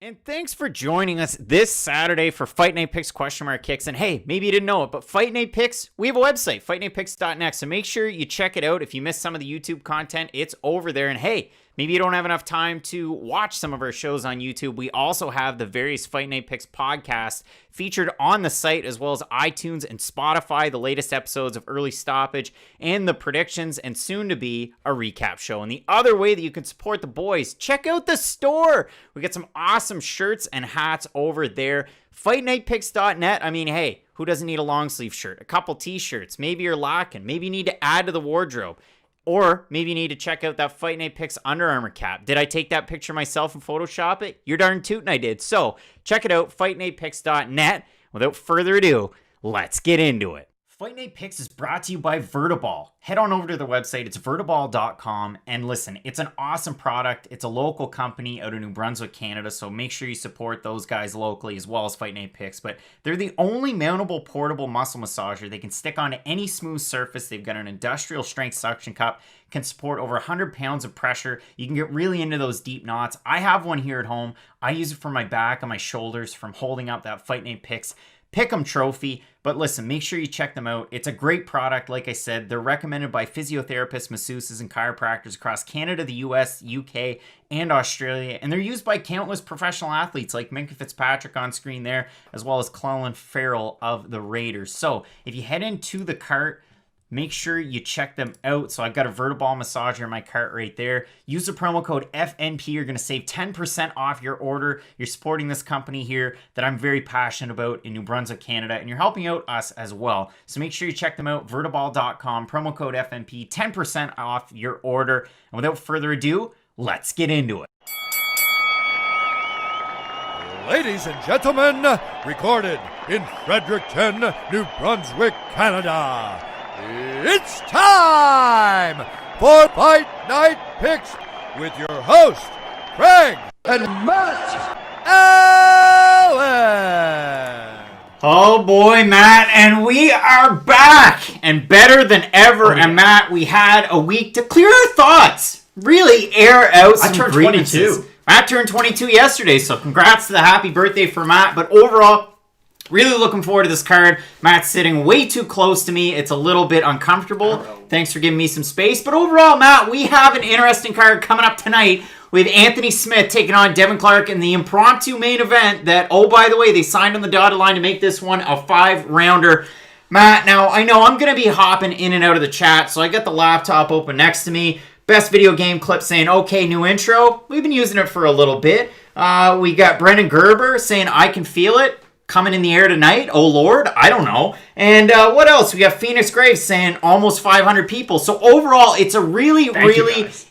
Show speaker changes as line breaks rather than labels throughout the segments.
And thanks for joining us this Saturday for Fight Night Picks Kicks. And hey, maybe you didn't know it, but Fight Night Picks, we have a website, fightnightpicks.net. So make sure you check it out. If you missed some of the YouTube content, it's over there. And hey, maybe you don't have enough time to watch some of our shows on YouTube. We also have the various Fight Night Picks podcasts featured on the site, as well as iTunes and Spotify, the latest episodes of Early Stoppage and the predictions, and soon to be a recap show. And the other way that you can support the boys, check out the store. We got some awesome shirts and hats over there. FightNightPicks.net. I mean, hey, who doesn't need a long sleeve shirt? A couple t-shirts. Maybe you're lacking. Maybe you need to add to the wardrobe. Or maybe you need to check out that Fight Night Picks Under Armour cap. Did I take that picture myself and Photoshop it? You're darn tootin' I did. So check it out, FightNightPicks.net. Without further ado, let's get into it. Fight Night Picks is brought to you by Vertiball. Head on over to their website. It's vertiball.com. And listen, it's an awesome product. It's a local company out of New Brunswick, Canada. So make sure you support those guys locally as well as Fight Night Picks. But they're the only mountable portable muscle massager. They can stick onto any smooth surface. They've got an industrial strength suction cup. Can support over 100 pounds of pressure. You can get really into those deep knots. I have one here at home. I use it for my back and my shoulders from holding up that Fight Night Picks Pick'em trophy. But listen, make sure you check them out. It's a great product. Like I said, they're recommended by physiotherapists, masseuses, and chiropractors across Canada, the US, UK, and Australia. And they're used by countless professional athletes like Minka Fitzpatrick on screen there, as well as Clellan Farrell of the Raiders. So if you head into the cart, make sure you check them out. So I've got a Vertiball massager in my cart right there. Use the promo code FNP. You're going to save 10% off your order. You're supporting this company here that I'm very passionate about in New Brunswick, Canada, and you're helping out us as well. So make sure you check them out, vertiball.com, promo code FNP, 10% off your order. And without further ado, let's get into it.
Ladies and gentlemen, recorded in Fredericton, New Brunswick, Canada. It's time for Fight Night Picks with your host, Craig and Matt Allen.
Oh boy, Matt, and we are back and better than ever. And Matt, we had a week to clear our thoughts, really air out some grievances. 22. Matt turned 22 yesterday, so congrats to the happy birthday for Matt. But overall, really looking forward to this card. Matt's sitting way too close to me. It's a little bit uncomfortable. Thanks for giving me some space. But overall, Matt, we have an interesting card coming up tonight with Anthony Smith taking on Devin Clark in the impromptu main event that, oh, by the way, they signed on the dotted line to make this one a 5-rounder. Matt, now, I know I'm going to be hopping in and out of the chat, so I got the laptop open next to me. Best video game clip saying, okay, new intro. We've been using it for a little bit. We got Brendan Gerber saying, I can feel it. Coming in the air tonight, oh Lord, I don't know. And what else? We got Phoenix Graves saying almost 500 people. So overall, it's a really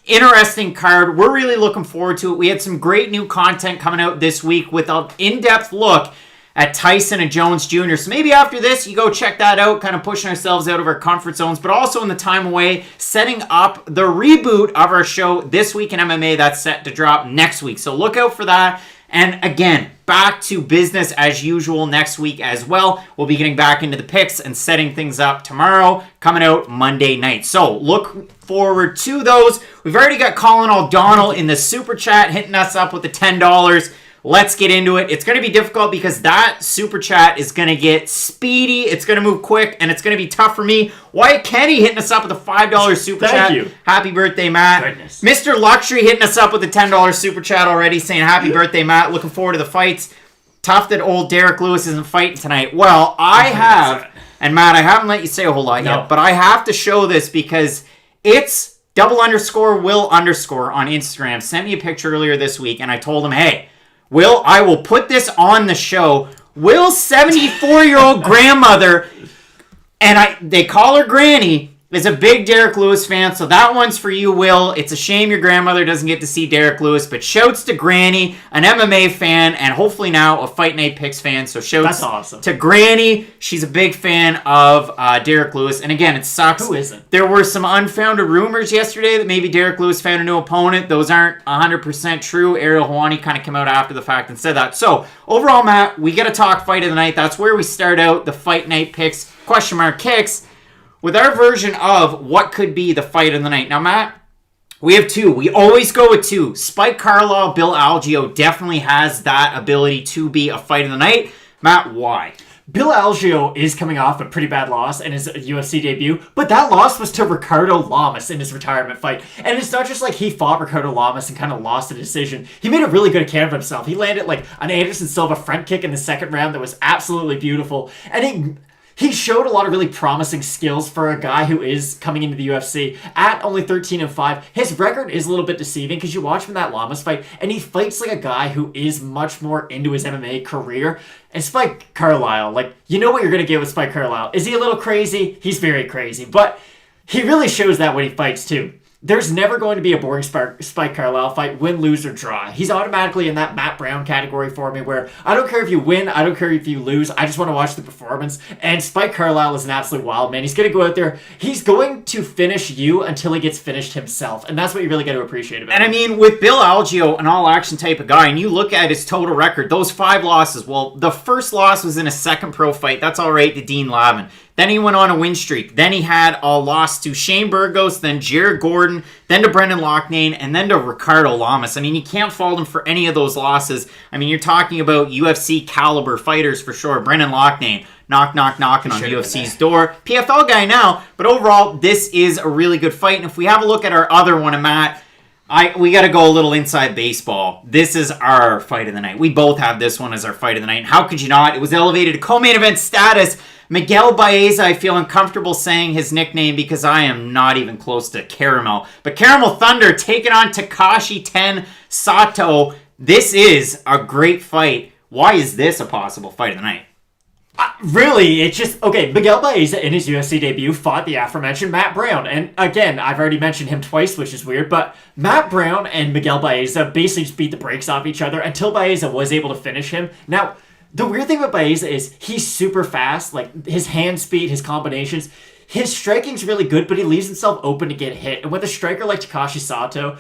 interesting card. We're really looking forward to it. We had some great new content coming out this week with an in-depth look at Tyson and Jones Jr. So maybe after this, you go check that out, kind of pushing ourselves out of our comfort zones, but also in the time away, setting up the reboot of our show This Week in MMA that's set to drop next week. So look out for that. And again, back to business as usual next week as well. We'll be getting back into the picks and setting things up tomorrow, coming out Monday night. So look forward to those. We've already got Colin O'Donnell in the super chat hitting us up with the $10. Let's get into it. It's going to be difficult because that super chat is going to get speedy. It's going to move quick, and it's going to be tough for me. Wyatt Kenny hitting us up with a $5 super chat.
Thank you.
Happy birthday, Matt.
Goodness.
Mr. Luxury hitting us up with a $10 super chat already, saying happy birthday, Matt. Looking forward to the fights. Tough that old Derrick Lewis isn't fighting tonight. Well, I have, and Matt, I haven't let you say a whole lot yet, but I have to show this because it's _Will_ on Instagram. Sent me a picture earlier this week, and I told him, hey, Will, I will put this on the show. Will's 74-year-old grandmother, and they call her Granny, is a big Derrick Lewis fan, so that one's for you, Will. It's a shame your grandmother doesn't get to see Derrick Lewis, but shouts to Granny, an MMA fan, and hopefully now a Fight Night Picks fan, so shouts to Granny. She's a big fan of Derrick Lewis, and again, it sucks.
Who isn't?
There were some unfounded rumors yesterday that maybe Derrick Lewis found a new opponent. Those aren't 100% true. Ariel Helwani kind of came out after the fact and said that. So, overall, Matt, we got to talk Fight of the Night. That's where we start out the Fight Night Picks, _kicks. With our version of what could be the fight of the night. Now, Matt, We have two. We always go with two. Spike Carlyle, Bill Algeo definitely has that ability to be a fight of the night. Matt, why?
Bill Algeo is coming off a pretty bad loss in his UFC debut, but that loss was to Ricardo Lamas in his retirement fight. And it's not just like he fought Ricardo Lamas and kind of lost the decision. He made a really good account of himself. He landed like an Anderson Silva front kick in the second round that was absolutely beautiful. And he showed a lot of really promising skills for a guy who is coming into the UFC at only 13-5. His record is a little bit deceiving because you watch him in that Lamas fight and he fights like a guy who is much more into his MMA career. And Spike Carlyle, like, you know what you're going to get with Spike Carlyle. Is he a little crazy? He's very crazy. But he really shows that when he fights too. There's never going to be a boring Spike Carlyle fight, win, lose, or draw. He's automatically in that Matt Brown category for me where I don't care if you win, I don't care if you lose, I just want to watch the performance. And Spike Carlyle is an absolute wild man. He's going to go out there, he's going to finish you until he gets finished himself. And that's what you really got to appreciate about him.
And I mean, with Bill Algeo, an all-action type of guy, and you look at his total record, those 5 losses, well, the first loss was in a second pro fight. That's all right to Dean Lavin. Then he went on a win streak. Then he had a loss to Shane Burgos, then Jared Gordon, then to Brendan Loughnane, and then to Ricardo Lamas. I mean, you can't fault him for any of those losses. I mean, you're talking about UFC caliber fighters for sure. Brendan Loughnane, knocking on UFC's door. PFL guy now, but overall, this is a really good fight. And if we have a look at our other one, Matt, we got to go a little inside baseball. This is our fight of the night. We both have this one as our fight of the night. And how could you not? It was elevated to co-main event status. Miguel Baeza, I feel uncomfortable saying his nickname because I am not even close to Caramel. But Caramel Thunder taking on Takashi 10 Sato. This is a great fight. Why is this a possible fight of the night?
Really, it's just, okay, Miguel Baeza in his UFC debut fought the aforementioned Matt Brown. And again, I've already mentioned him twice, which is weird, but Matt Brown and Miguel Baeza basically just beat the brakes off each other until Baeza was able to finish him. Now, the weird thing about Baeza is he's super fast, like his hand speed, his combinations. His striking's really good, but he leaves himself open to get hit. And with a striker like Takashi Sato,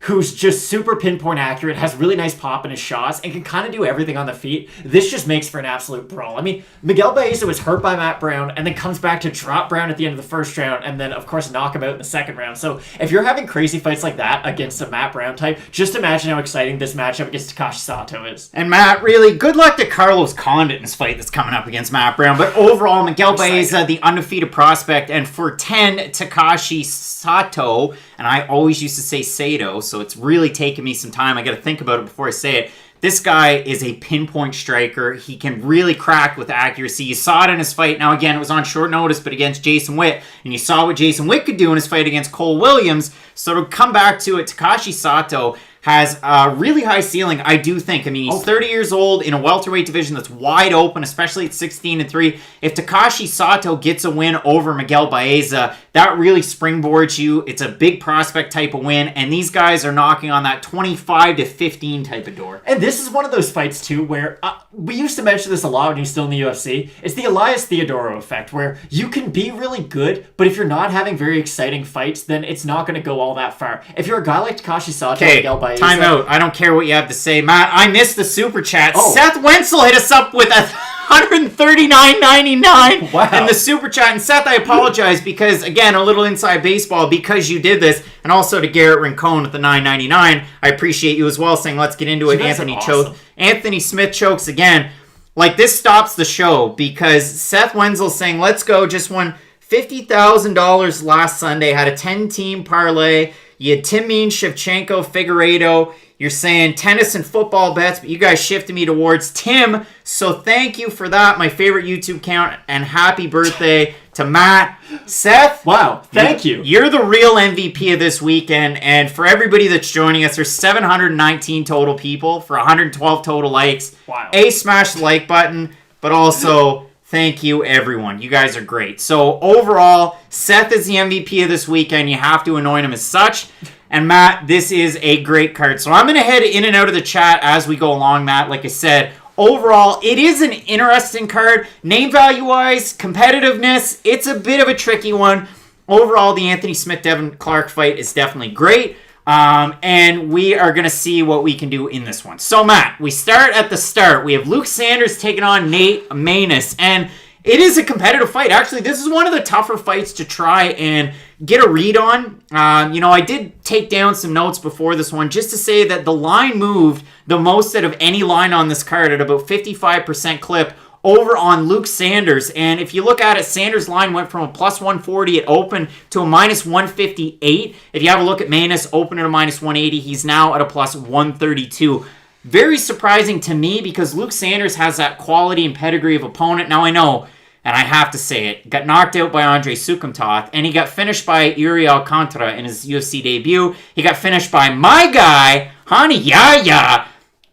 who's just super pinpoint accurate, has really nice pop in his shots, and can kind of do everything on the feet, this just makes for an absolute brawl. I mean, Miguel Baeza was hurt by Matt Brown, and then comes back to drop Brown at the end of the first round, and then, of course, knock him out in the second round. So if you're having crazy fights like that against a Matt Brown type, just imagine how exciting this matchup against Takashi Sato is.
And Matt, really, good luck to Carlos Condit in his fight that's coming up against Matt Brown. But overall, Miguel Baeza, the undefeated prospect, and for 10, Takashi Sato, and I always used to say Sato, so it's really taken me some time. I got to think about it before I say it. This guy is a pinpoint striker. He can really crack with accuracy. You saw it in his fight. Now, again, it was on short notice, but against Jason Witt. And you saw what Jason Witt could do in his fight against Cole Williams. So to come back to it, Takashi Sato has a really high ceiling, I do think. I mean, he's 30 years old in a welterweight division that's wide open, especially at 16-3. If Takashi Sato gets a win over Miguel Baeza, that really springboards you. It's a big prospect type of win, and these guys are knocking on that 25-15 type of door.
And this is one of those fights, too, where we used to mention this a lot when he was still in the UFC. It's the Elias Theodorou effect, where you can be really good, but if you're not having very exciting fights, then it's not going to go all that far. If you're a guy like Takashi Sato, Miguel Baeza...
Time out. I don't care what you have to say. Matt, I missed the super chat. Seth Wenzel hit us up with $139.99
wow.
in the super chat. And Seth, I apologize because, again, a little inside baseball because you did this. And also to Garrett Rincon with the $9.99. I appreciate you as well saying, let's get into it. Anthony chokes. Anthony Smith chokes again. Like, this stops the show because Seth Wenzel's saying, let's go. Just won $50,000 last Sunday. Had a 10-team parlay. You had Tim Mean, Shevchenko, Figueiredo. You're saying tennis and football bets, but you guys shifted me towards Tim. So thank you for that, my favorite YouTube account, and happy birthday to Matt. Seth.
Wow, thank you.
You're the real MVP of this weekend. And for everybody that's joining us, there's 719 total people for 112 total likes.
Wow.
Smash the like button, but also... thank you, everyone. You guys are great. So, overall, Seth is the MVP of this weekend. You have to anoint him as such. And, Matt, this is a great card. So, I'm going to head in and out of the chat as we go along, Matt. Like I said, overall, it is an interesting card. Name value-wise, competitiveness, it's a bit of a tricky one. Overall, the Anthony Smith-Devin Clark fight is definitely great. And we are going to see what we can do in this one. So, Matt, we start at the start. We have Luke Sanders taking on Nate Mannis. And it is a competitive fight. Actually, this is one of the tougher fights to try and get a read on. I did take down some notes before this one just to say that the line moved the most out of any line on this card at about 55% clip over on Luke Sanders. And if you look at it, Sanders' line went from a plus 140 at open to a minus 158. If you have a look at Mannis, open at a minus 180. He's now at a plus 132. Very surprising to me because Luke Sanders has that quality and pedigree of opponent. Now I know, and I have to say it, got knocked out by Andre Sukumtoth, and he got finished by Yuri Alcantara in his UFC debut. He got finished by my guy, Hani Yaya.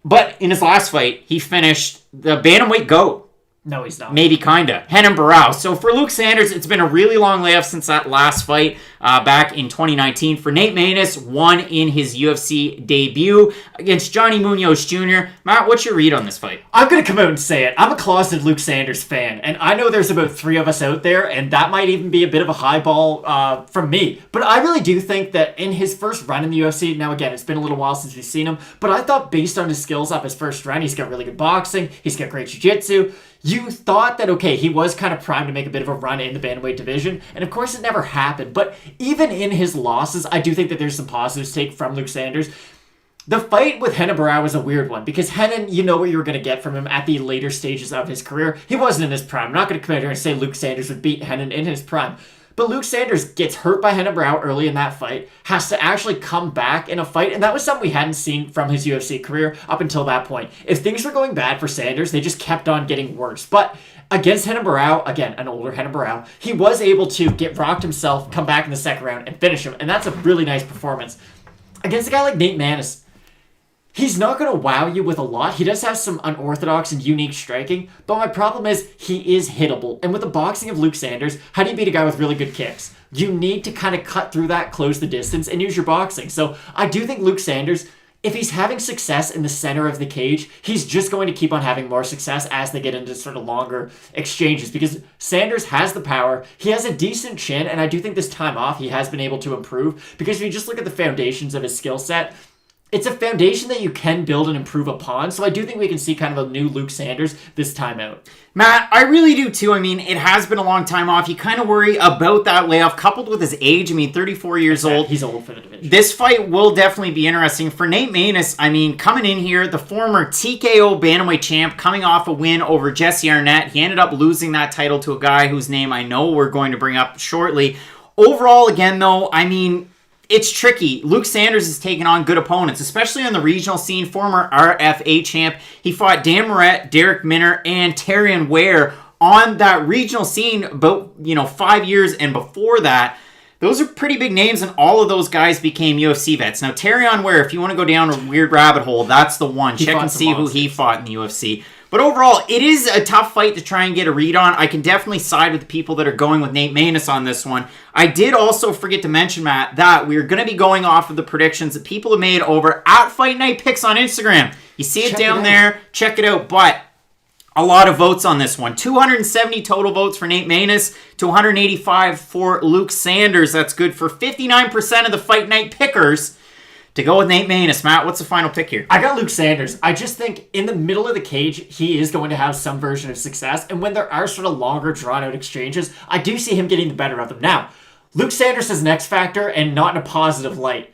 But in his last fight, he finished the bantamweight GOAT.
No, he's not.
Maybe kinda. Renan Barão. So for Luke Sanders, it's been a really long layoff since that last fight back in 2019. For Nate Maness, won in his UFC debut against Johnny Munoz Jr. Matt, what's your read on this fight?
I'm going to come out and say it. I'm a closeted Luke Sanders fan, and I know there's about 3 of us out there, and that might even be a bit of a high ball from me. But I really do think that in his first run in the UFC, now again, it's been a little while since we've seen him, but I thought based on his skills off his first run, he's got really good boxing, he's got great jiu-jitsu. You thought that, okay, he was kind of primed to make a bit of a run in the bantamweight division, and of course it never happened. But even in his losses, I do think that there's some positives to take from Luke Sanders. The fight with Renan Barão was a weird one, because Renan, you know what you were going to get from him at the later stages of his career. He wasn't in his prime. I'm not going to come out here and say Luke Sanders would beat Renan in his prime. But Luke Sanders gets hurt by Renan Barão early in that fight, has to actually come back in a fight, and that was something we hadn't seen from his UFC career up until that point. If things were going bad for Sanders, they just kept on getting worse. But against Renan Barão, again, an older Renan Barão, he was able to get rocked himself, come back in the second round, and finish him, and that's a really nice performance. Against a guy like Nate Maness, he's not going to wow you with a lot. He does have some unorthodox and unique striking, but my problem is he is hittable. And with the boxing of Luke Sanders, how do you beat a guy with really good kicks? You need to kind of cut through that, close the distance, and use your boxing. So I do think Luke Sanders, if he's having success in the center of the cage, he's just going to keep on having more success as they get into sort of longer exchanges, because Sanders has the power, he has a decent chin, and I do think this time off he has been able to improve, because if you just look at the foundations of his skill set, it's a foundation that you can build and improve upon. So I do think we can see kind of a new Luke Sanders this time out.
Matt, I really do too. I mean, it has been a long time off. You kind of worry about that layoff coupled with his age. I mean, 34 years old.
He's old for the division.
This fight will definitely be interesting. For Nate Maness, I mean, coming in here, the former TKO Bantamweight champ, coming off a win over Jesse Arnett. He ended up losing that title to a guy whose name I know we're going to bring up shortly. Overall, again, though, I mean, it's tricky. Luke Sanders has taken on good opponents, especially on the regional scene. Former RFA champ. He fought Dan Moret, Derrick Minner, and Terrion Ware on that regional scene about, 5 years and before that. Those are pretty big names, and all of those guys became UFC vets. Now, Terrion Ware, if you want to go down a weird rabbit hole, that's the one. Check and see who he fought in the UFC. But overall, it is a tough fight to try and get a read on. I can definitely side with the people that are going with Nate Maness on this one. I did also forget to mention, Matt, that we're going to be going off of the predictions that people have made over at Fight Night Picks on Instagram. You see it down there. Check it out. But a lot of votes on this one. 270 total votes for Nate Maness to 185 for Luke Sanders. That's good for 59% of the Fight Night pickers to go with Nate Maness. Matt, what's the final pick here?
I got Luke Sanders. I just think in the middle of the cage, he is going to have some version of success. And when there are sort of longer, drawn-out exchanges, I do see him getting the better of them. Now, Luke Sanders is an X factor and not in a positive light.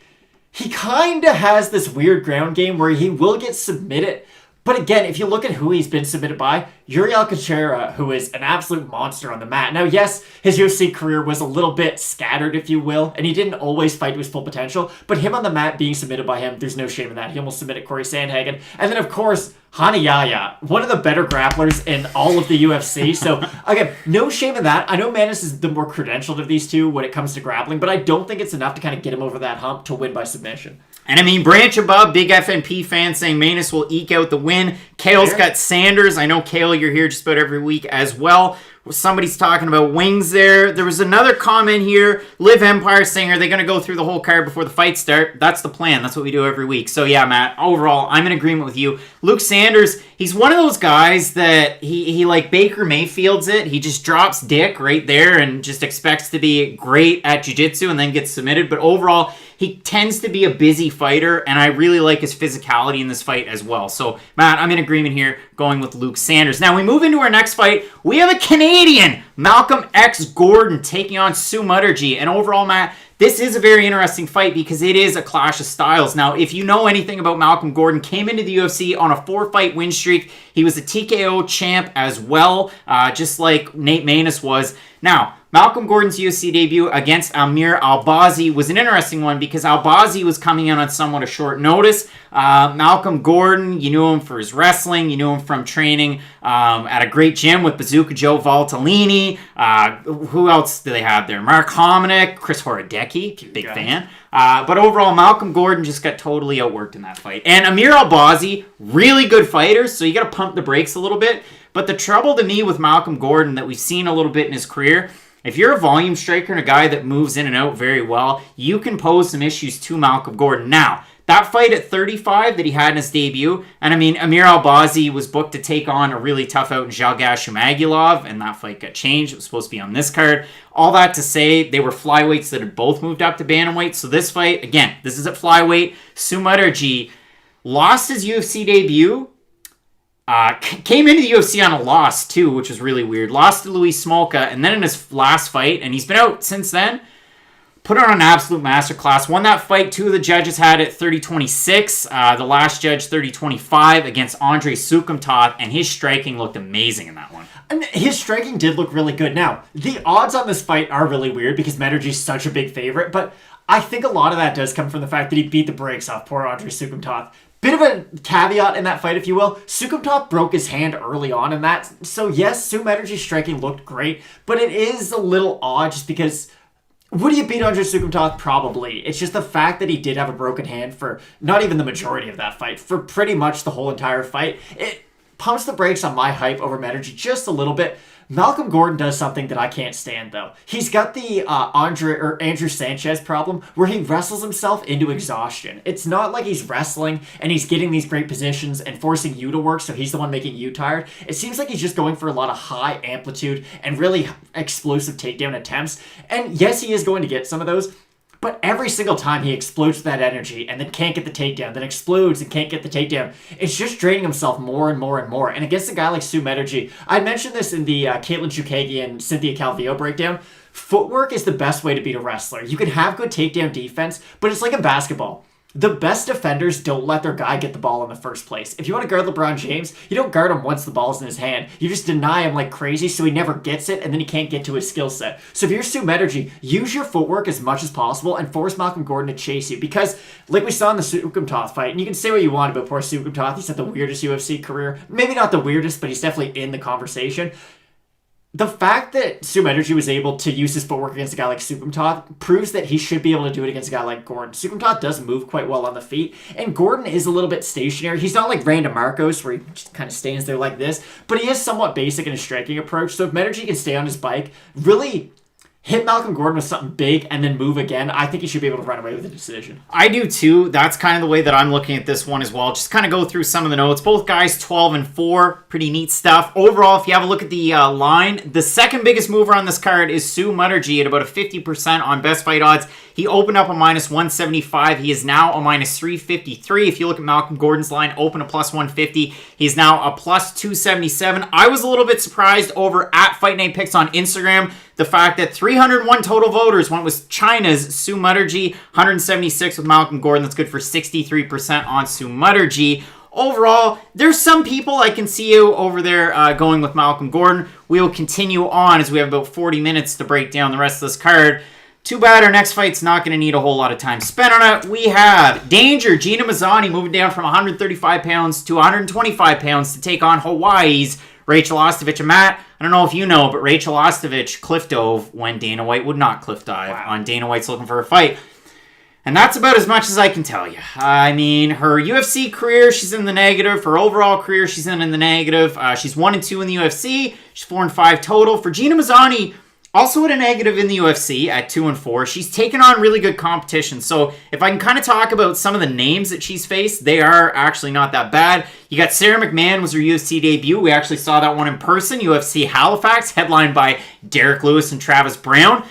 He kind of has this weird ground game where he will get submitted. But again, if you look at who he's been submitted by, Yuri Alcantara, who is an absolute monster on the mat. Now, yes, his UFC career was a little bit scattered, if you will, and he didn't always fight to his full potential, but him on the mat being submitted by him, there's no shame in that. He almost submitted Corey Sandhagen. And then, of course, Hani Yaya, one of the better grapplers in all of the UFC. So, again, no shame in that. I know Mannis is the more credentialed of these two when it comes to grappling, but I don't think it's enough to kind of get him over that hump to win by submission.
And I mean, branch above, big FNP fan saying Maness will eke out the win. Kale's got Sanders. I know, Kale, you're here just about every week as well. Somebody's talking about wings there. There was another comment here. Live Empire saying, are they going to go through the whole card before the fight start? That's the plan. That's what we do every week. So yeah, Matt, overall, I'm in agreement with you. Luke Sanders, he's one of those guys that he like Baker Mayfield's it. He just drops dick right there and just expects to be great at jiu-jitsu and then gets submitted. But overall, he tends to be a busy fighter, and I really like his physicality in this fight as well. So, Matt, I'm in agreement here, going with Luke Sanders. Now, we move into our next fight. We have a Canadian Malcolm X Gordon taking on Mudaerji. And overall, Matt, this is a very interesting fight because it is a clash of styles. Now, if you know anything about Malcolm Gordon, came into the UFC on a 4-fight win streak. He was a TKO champ as well, just like Nate Mannis was. Now, Malcolm Gordon's UFC debut against Amir Albazi was an interesting one because Albazi was coming in on somewhat a short notice. Malcolm Gordon, you knew him for his wrestling. You knew him from training at a great gym with Bazooka Joe Valtellini. Who else do they have there? Mark Hominick, Chris Horodecki, big fan. But overall, Malcolm Gordon just got totally outworked in that fight. And Amir Albazi, really good fighter, so you got to pump the brakes a little bit. But the trouble to me with Malcolm Gordon that we've seen a little bit in his career, if you're a volume striker and a guy that moves in and out very well, you can pose some issues to Malcolm Gordon. Now, that fight at 35 that he had in his debut, and I mean, Amir Albazi was booked to take on a really tough out in Zhalgas Shumagulov, and that fight got changed. It was supposed to be on this card. All that to say, they were flyweights that had both moved up to bantamweight. So this fight, again, this is at flyweight. Mudaerji lost his UFC debut. Came into the UFC on a loss too, which was really weird. Lost to Luis Smolka, and then in his last fight, and he's been out since then, put on an absolute masterclass. Won that fight. 2 of the judges had it 30-26. The last judge 30-25 against Andrei Sukumtov, and his striking looked amazing in that one.
And his striking did look really good. Now, the odds on this fight are really weird because Mudaerji's such a big favorite, but I think a lot of that does come from the fact that he beat the brakes off poor Andrei Sukumtov. Bit of a caveat in that fight, if you will. Sukumtov broke his hand early on in that. So yes, Mudaerji's striking looked great, but it is a little odd just because would he have beat Andrei Sukumtov? Probably. It's just the fact that he did have a broken hand for not even the majority of that fight, for pretty much the whole entire fight. It pumps the brakes on my hype over Mudaerji just a little bit. Malcolm Gordon does something that I can't stand, though. He's got the Andrew Sanchez problem where he wrestles himself into exhaustion. It's not like he's wrestling and he's getting these great positions and forcing you to work, so he's the one making you tired. It seems like he's just going for a lot of high amplitude and really explosive takedown attempts. And yes, he is going to get some of those, but every single time he explodes with that energy and then can't get the takedown, then explodes and can't get the takedown, it's just draining himself more and more and more. And against a guy like Mudaerji, I mentioned this in the Caitlin Chukagi and Cynthia Calvillo breakdown, footwork is the best way to beat a wrestler. You can have good takedown defense, but it's like in basketball. The best defenders don't let their guy get the ball in the first place. If you want to guard LeBron James, you don't guard him once the ball's in his hand. You just deny him like crazy so he never gets it and then he can't get to his skill set. So if you're Mudaerji, use your footwork as much as possible and force Malcolm Gordon to chase you. Because like we saw in the Sukumtov fight, and you can say what you want about poor Sukumtov, he's had the weirdest UFC career. Maybe not the weirdest, but he's definitely in the conversation. The fact that Mudaerji was able to use his footwork against a guy like Sukumtov proves that he should be able to do it against a guy like Gordon. Sukumtov does move quite well on the feet, and Gordon is a little bit stationary. He's not like Randa Marcos, where he just kind of stands there like this, but he is somewhat basic in his striking approach. So if Mudaerji can stay on his bike, really hit Malcolm Gordon with something big and then move again, I think he should be able to run away with the decision.
I do too. That's kind of the way that I'm looking at this one as well. Just kind of go through some of the notes. Both guys 12-4. Pretty neat stuff. Overall, if you have a look at the line, the second biggest mover on this card is Mudaerji at about a 50% on best fight odds. He opened up a -175. He is now a -353. If you look at Malcolm Gordon's line, open a +150. He's now a +277. I was a little bit surprised over at Fight Night Picks on Instagram. The fact that 301 total voters went with China's Mudaerji, 176 with Malcolm Gordon. That's good for 63% on Mudaerji. Overall, there's some people I can see you over there going with Malcolm Gordon. We will continue on as we have about 40 minutes to break down the rest of this card. Too bad our next fight's not going to need a whole lot of time spent on it. We have Danger, Gina Mazzani, moving down from 135 pounds to 125 pounds to take on Hawaii's Rachel Ostovich. And Matt, I don't know if you know, but Rachel Ostovich cliff dove when Dana White would not cliff dive on Dana White's Looking for a Fight. And that's about as much as I can tell you. I mean, her UFC career, she's in the negative. Her overall career, she's in the negative. She's 1-2 in the UFC. She's 4-5 total. For Gina Mazzani, also at a negative in the UFC at 2-4. She's taken on really good competition. So if I can kind of talk about some of the names that she's faced, they are actually not that bad. You got Sarah McMahon was her UFC debut. We actually saw that one in person. UFC Halifax, headlined by Derrick Lewis and Travis Brown.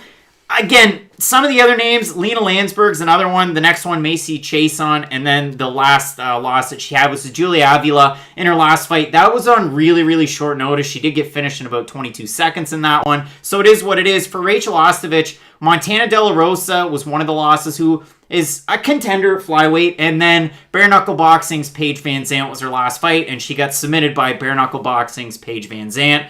Again, some of the other names, Lena Landsberg's another one. The next one, Macy Chason. And then the last loss that she had was to Julia Avila in her last fight. That was on really, really short notice. She did get finished in about 22 seconds in that one. So it is what it is. For Rachel Ostovich, Montana De La Rosa was one of the losses, who is a contender at flyweight. And then Bare Knuckle Boxing's Paige Van Zant was her last fight, and she got submitted by Bare Knuckle Boxing's Paige Van Zant.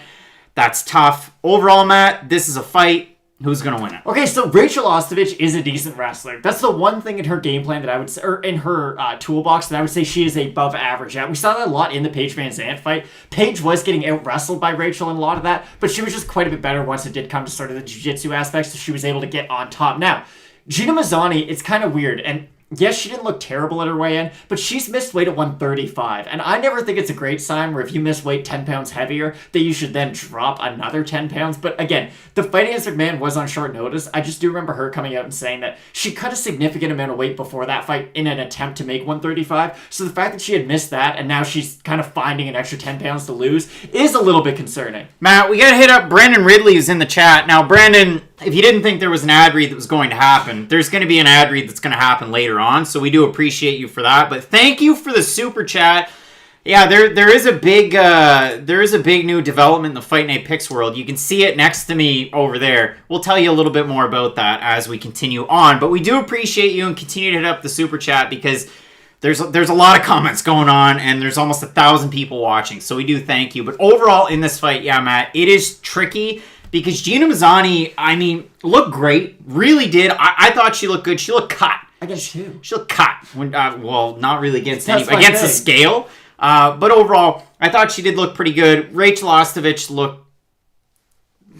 That's tough. Overall, Matt, this is a fight. Who's going to win it?
Okay, so Rachel Ostovich is a decent wrestler. That's the one thing in her game plan that I would say, or in her toolbox, that I would say she is above average at. We saw that a lot in the Paige Van Zant fight. Paige was getting out-wrestled by Rachel in a lot of that, but she was just quite a bit better once it did come to sort of the jiu-jitsu aspects, so she was able to get on top. Now, Gina Mazzani, it's kind of weird, and yes, she didn't look terrible at her weigh-in, but she's missed weight at 135. And I never think it's a great sign where if you miss weight 10 pounds heavier, that you should then drop another 10 pounds. But again, the fight against McMahon was on short notice. I just do remember her coming out and saying that she cut a significant amount of weight before that fight in an attempt to make 135. So the fact that she had missed that and now she's kind of finding an extra 10 pounds to lose is a little bit concerning.
Matt, we got to hit up Brandon Ridley, who's in the chat. Now, Brandon, if you didn't think there was an ad read that was going to happen, there's going to be an ad read that's going to happen later on, so we do appreciate you for that. But thank you for the super chat. Yeah, there is a big new development in the Fight Night Picks world. You can see it next to me over there. We'll tell you a little bit more about that as we continue on. But we do appreciate you, and continue to hit up the super chat because there's a lot of comments going on, and there's almost 1,000 people watching. So we do thank you. But overall in this fight, yeah, Matt, it is tricky. Because Gina Mazzani, I mean, looked great. Really did. I thought she looked good. She looked cut.
I guess too.
She looked cut. When, well, not really against the scale. But overall, I thought she did look pretty good. Rachel Ostovich looked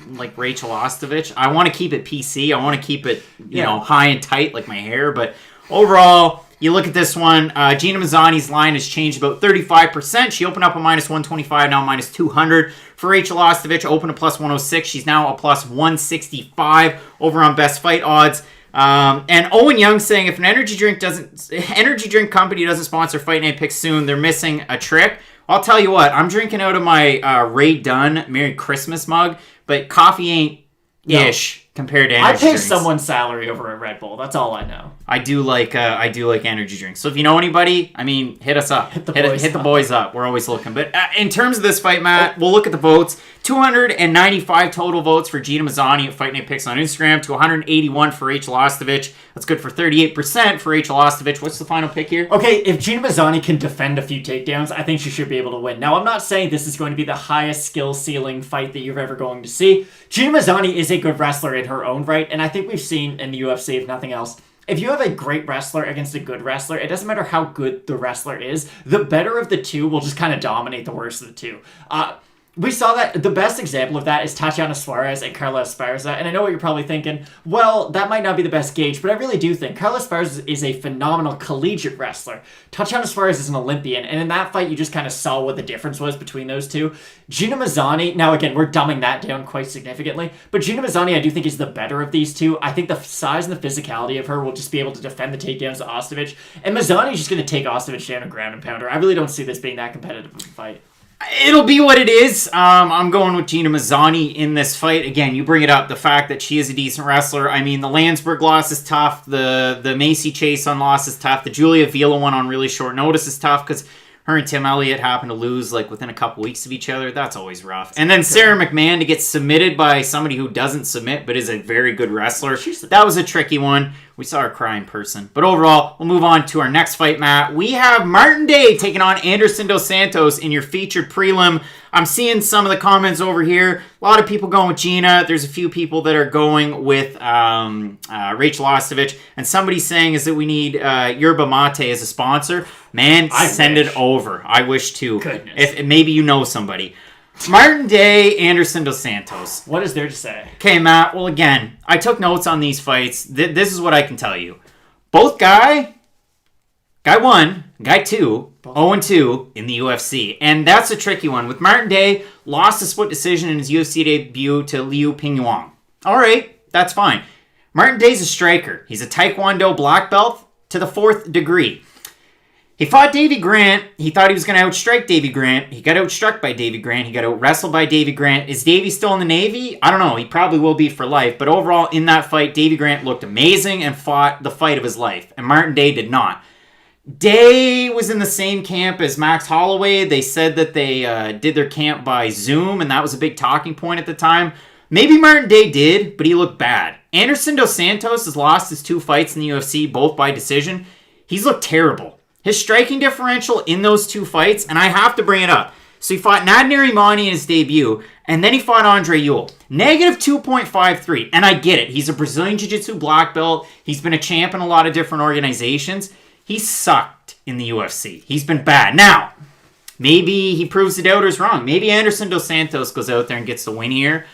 like Rachel Ostovich. I want to keep it PC. I want to keep it, you know, high and tight like my hair. But overall, you look at this one, Gina Mazzani's line has changed about 35%. She opened up a minus 125, now minus 200. For Rachel Ostovich, open a plus 106. She's now a plus 165 over on Best Fight Odds. And Owen Young saying, if an energy drink company doesn't sponsor Fight Night Picks soon, they're missing a trick. I'll tell you what, I'm drinking out of my Ray Dunn Merry Christmas mug, but coffee ain't ish compared to energy drinks.
I pay someone's salary over at Red Bull. That's all I know.
I do like energy drinks. So if you know anybody, I mean, hit us up. Hit the boys up. We're always looking. But in terms of this fight, Matt, we'll look at the votes. 295 total votes for Gina Mazzani at Fight Night Picks on Instagram to 181 for Rachel Ostovich. That's good for 38% for Rachel Ostovich. What's the final pick here?
Okay, if Gina Mazzani can defend a few takedowns, I think she should be able to win. Now, I'm not saying this is going to be the highest skill ceiling fight that you're ever going to see. Gina Mazzani is a good wrestler in her own right, and I think we've seen in the UFC, if nothing else, if you have a great wrestler against a good wrestler, it doesn't matter how good the wrestler is, the better of the two will just kind of dominate the worst of the two. We saw that the best example of that is Tatiana Suarez and Carla Esparza, and I know what you're probably thinking, well, that might not be the best gauge, but I really do think Carla Esparza is a phenomenal collegiate wrestler. Tatiana Suarez is an Olympian, and in that fight, you just kind of saw what the difference was between those two. Gina Mazzani, now again, we're dumbing that down quite significantly, but Gina Mazzani I do think is the better of these two. I think the size and the physicality of her will just be able to defend the takedowns of Ostovich, and Mazzani is just going to take Ostovich down and ground and pound her. I really don't see this being that competitive of a fight.
It'll be what it is. I'm going with Gina Mazzani in this fight. Again, you bring it up, the fact that she is a decent wrestler. I mean, the Landsberg loss is tough. The Macy Chason loss is tough. The Julia Avila one on really short notice is tough because her and Tim Elliott happened to lose like within a couple weeks of each other. That's always rough. And then Sarah McMahon to get submitted by somebody who doesn't submit but is a very good wrestler. That was a tricky one. We saw her cry in person. But overall, we'll move on to our next fight, Matt. We have Martin Day taking on Anderson Dos Santos in your featured prelim. I'm seeing some of the comments over here. A lot of people going with Gina. There's a few people that are going with Rachel Ostovich. And somebody's saying is that we need Yerba Mate as a sponsor. Man, send it over. I wish too.
Goodness.
If maybe you know somebody. Martin Day, Anderson Dos Santos.
What is there to say?
Okay, Matt. Well, again, I took notes on these fights. This is what I can tell you. Both guy 1, guy 2, 0-2 in the UFC. And that's a tricky one. With Martin Day, lost a split decision in his UFC debut to Liu Pingyuan. All right, that's fine. Martin Day's a striker. He's a Taekwondo black belt to the 4th degree. He fought Davy Grant. He thought he was going to outstrike Davy Grant. He got outstruck by Davy Grant. He got out-wrestled by Davy Grant. Is Davy still in the Navy? I don't know. He probably will be for life. But overall, in that fight, Davy Grant looked amazing and fought the fight of his life. And Martin Day did not. Day was in the same camp as Max Holloway. They said that they did their camp by Zoom, and that was a big talking point at the time. Maybe Martin Day did, but he looked bad. Anderson Dos Santos has lost his 2 fights in the UFC, both by decision. He's looked terrible. His striking differential in those 2 fights, and I have to bring it up. So he fought Nadner Imani in his debut, and then he fought Andre Ewell. Negative 2.53, and I get it. He's a Brazilian Jiu-Jitsu black belt. He's been a champ in a lot of different organizations. He sucked in the UFC. He's been bad. Now, maybe he proves the doubters wrong. Maybe Anderson Dos Santos goes out there and gets the win here.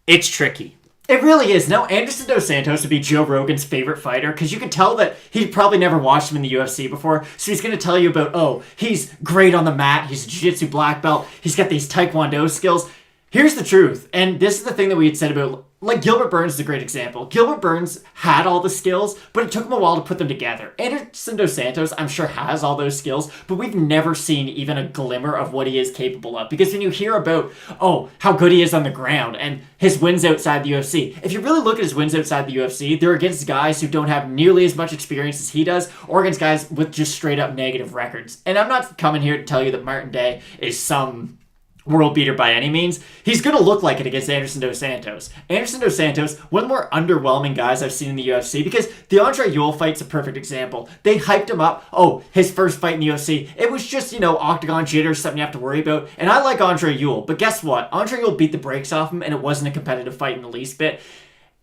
It's tricky.
It really is. Now, Anderson Dos Santos would be Joe Rogan's favorite fighter because you can tell that he probably never watched him in the UFC before. So he's going to tell you about, oh, he's great on the mat. He's a jiu-jitsu black belt. He's got these taekwondo skills. Here's the truth. And this is the thing that we had said about, like, Gilbert Burns is a great example. Gilbert Burns had all the skills, but it took him a while to put them together. Anderson Dos Santos, I'm sure, has all those skills, but we've never seen even a glimmer of what he is capable of. Because when you hear about, oh, how good he is on the ground and his wins outside the UFC, if you really look at his wins outside the UFC, they're against guys who don't have nearly as much experience as he does, or against guys with just straight up negative records. And I'm not coming here to tell you that Martin Day is some world beater by any means. He's going to look like it against Anderson Dos Santos. Anderson Dos Santos, one of the more underwhelming guys I've seen in the UFC, because the Andre Ewell fight's a perfect example. They hyped him up. Oh, his first fight in the UFC. It was just, octagon jitters, something you have to worry about. And I like Andre Ewell, but guess what? Andre Ewell beat the brakes off him, and it wasn't a competitive fight in the least bit.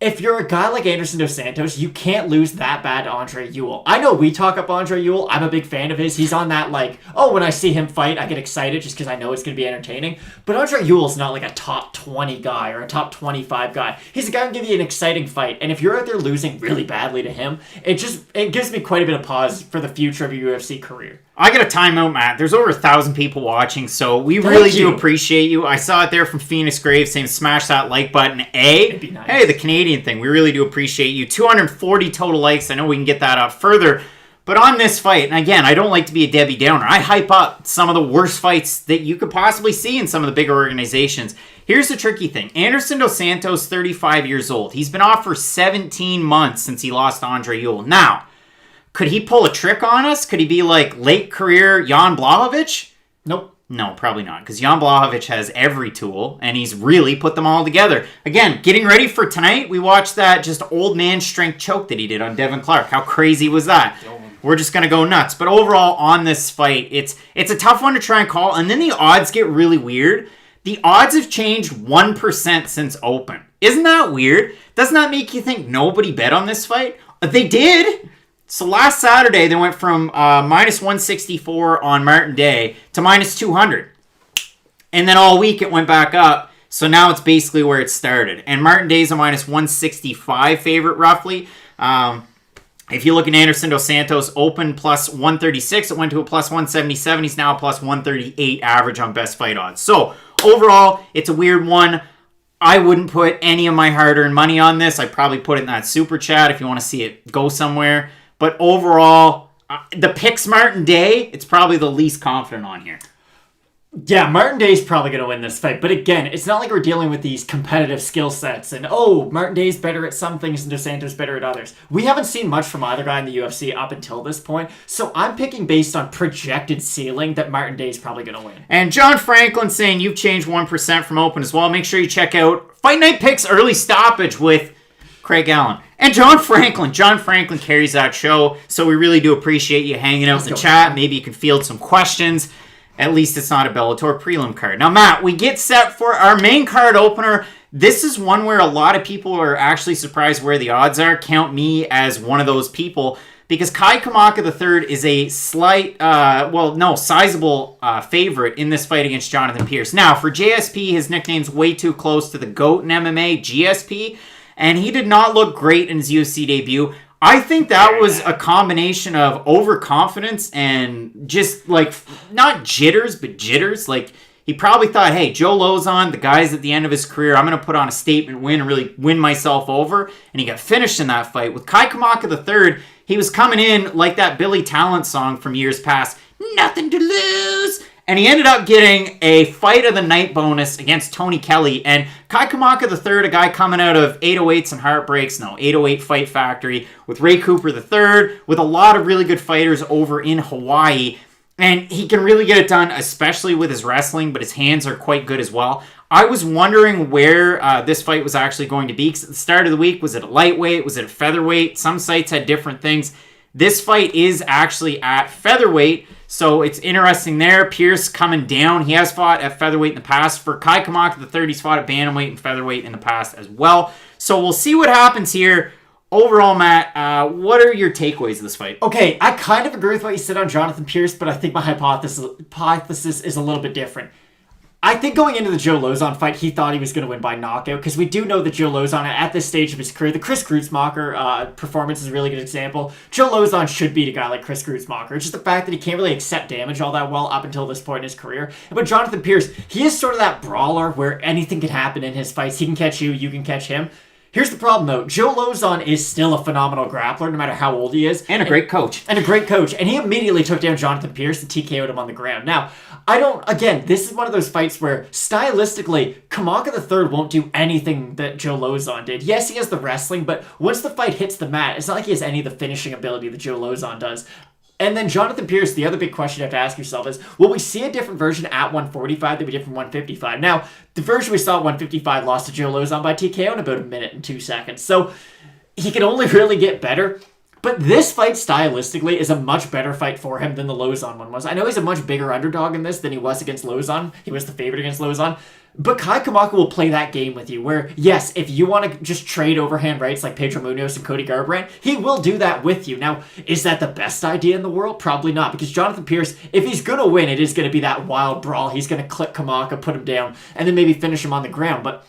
If you're a guy like Anderson Dos Santos, you can't lose that bad to Andre Ewell. I know we talk up Andre Ewell. I'm a big fan of his. He's on that, when I see him fight, I get excited just because I know it's going to be entertaining. But Andre Ewell's not like a top 20 guy or a top 25 guy. He's a guy who can give you an exciting fight. And if you're out there losing really badly to him, it gives me quite a bit of pause for the future of your UFC career.
I got a timeout, Matt. There's over 1,000 people watching, so we really do appreciate you. I saw it there from Phoenix Graves saying smash that like button.
It'd be nice.
Hey, the Canadian thing. We really do appreciate you. 240 total likes. I know we can get that up further. But on this fight, and again, I don't like to be a Debbie Downer. I hype up some of the worst fights that you could possibly see in some of the bigger organizations. Here's the tricky thing. Anderson Dos Santos, 35 years old. He's been off for 17 months since he lost to Andre Ewell. Now, could he pull a trick on us? Could he be like late career Jan Blachowicz?
Nope.
No, probably not. Because Jan Blachowicz has every tool, and he's really put them all together. Again, getting ready for tonight, we watched that just old man strength choke that he did on Devin Clark. How crazy was that? We're just going to go nuts. But overall, on this fight, it's a tough one to try and call. And then the odds get really weird. The odds have changed 1% since open. Isn't that weird? Doesn't that make you think nobody bet on this fight? They did. So last Saturday, they went from minus 164 on Martin Day to minus 200. And then all week it went back up. So now it's basically where it started. And Martin Day's a minus 165 favorite, roughly. If you look at Anderson Dos Santos, open plus 136. It went to a plus 177. He's now a plus 138 average on best fight odds. So overall, it's a weird one. I wouldn't put any of my hard-earned money on this. I'd probably put it in that super chat if you want to see it go somewhere. But overall, the picks Martin Day, it's probably the least confident on here.
Yeah, Martin Day's probably going to win this fight. But again, it's not like we're dealing with these competitive skill sets and, Martin Day's better at some things and Dos Santos better at others. We haven't seen much from either guy in the UFC up until this point. So I'm picking based on projected ceiling that Martin Day's probably going to win.
And John Franklin saying you've changed 1% from open as well. Make sure you check out Fight Night Picks Early Stoppage with Craig Allen. And John Franklin carries that show, so we really do appreciate you hanging out in the chat. Maybe you can field some questions. At least it's not a Bellator prelim card. Now, Matt, we get set for our main card opener. This is one where a lot of people are actually surprised where the odds are. Count me as one of those people, because Kai Kamaka III is a sizable favorite in this fight against Jonathan Pierce. Now, for JSP, his nickname's way too close to the GOAT in MMA, GSP. And he did not look great in his UFC debut. I think that was a combination of overconfidence and just, not jitters, but jitters. He probably thought, hey, Joe Lozon, the guy's at the end of his career. I'm going to put on a statement win and really win myself over. And he got finished in that fight. With Kai Kamaka III, he was coming in like that Billy Talent song from years past, nothing to lose. And he ended up getting a fight of the night bonus against Tony Kelly. And Kai Kamaka III, a guy coming out of 808s and Heartbreaks, 808 Fight Factory, with Ray Cooper III, with a lot of really good fighters over in Hawaii. And he can really get it done, especially with his wrestling, but his hands are quite good as well. I was wondering where this fight was actually going to be, because at the start of the week, was it a lightweight? Was it a featherweight? Some sites had different things. This fight is actually at featherweight, so it's interesting there. Pierce coming down. He has fought at featherweight in the past. For Kai Kamaka III, he's fought at bantamweight and featherweight in the past as well. So we'll see what happens here. Overall, Matt, what are your takeaways of this fight?
Okay, I kind of agree with what you said on Jonathan Pierce, but I think my hypothesis is a little bit different. I think going into the Joe Lozon fight, he thought he was going to win by knockout, because we do know that Joe Lozon, at this stage of his career, the Chris Grutzmacher performance is a really good example. Joe Lozon should beat a guy like Chris Grutzmacher. It's just the fact that he can't really accept damage all that well up until this point in his career. But Jonathan Pierce, he is sort of that brawler where anything can happen in his fights. He can catch you, you can catch him. Here's the problem, though. Joe Lozon is still a phenomenal grappler, no matter how old he is.
And a great coach.
And he immediately took down Jonathan Pierce and TKO'd him on the ground. Now, this is one of those fights where, stylistically, Kamaka III won't do anything that Joe Lozon did. Yes, he has the wrestling, but once the fight hits the mat, it's not like he has any of the finishing ability that Joe Lozon does. And then Jonathan Pierce, the other big question you have to ask yourself is, will we see a different version at 145 than we did from 155? Now, the version we saw at 155 lost to Joe Lozon by TKO in about a minute and 2 seconds. So he can only really get better. But this fight, stylistically, is a much better fight for him than the Lozon one was. I know he's a much bigger underdog in this than he was against Lozon. He was the favorite against Lozon. But Kai Kamaka will play that game with you, where, yes, if you want to just trade overhand rights like Pedro Munoz and Cody Garbrandt, he will do that with you. Now, is that the best idea in the world? Probably not, because Jonathan Pierce, if he's going to win, it is going to be that wild brawl. He's going to clip Kamaka, put him down, and then maybe finish him on the ground. But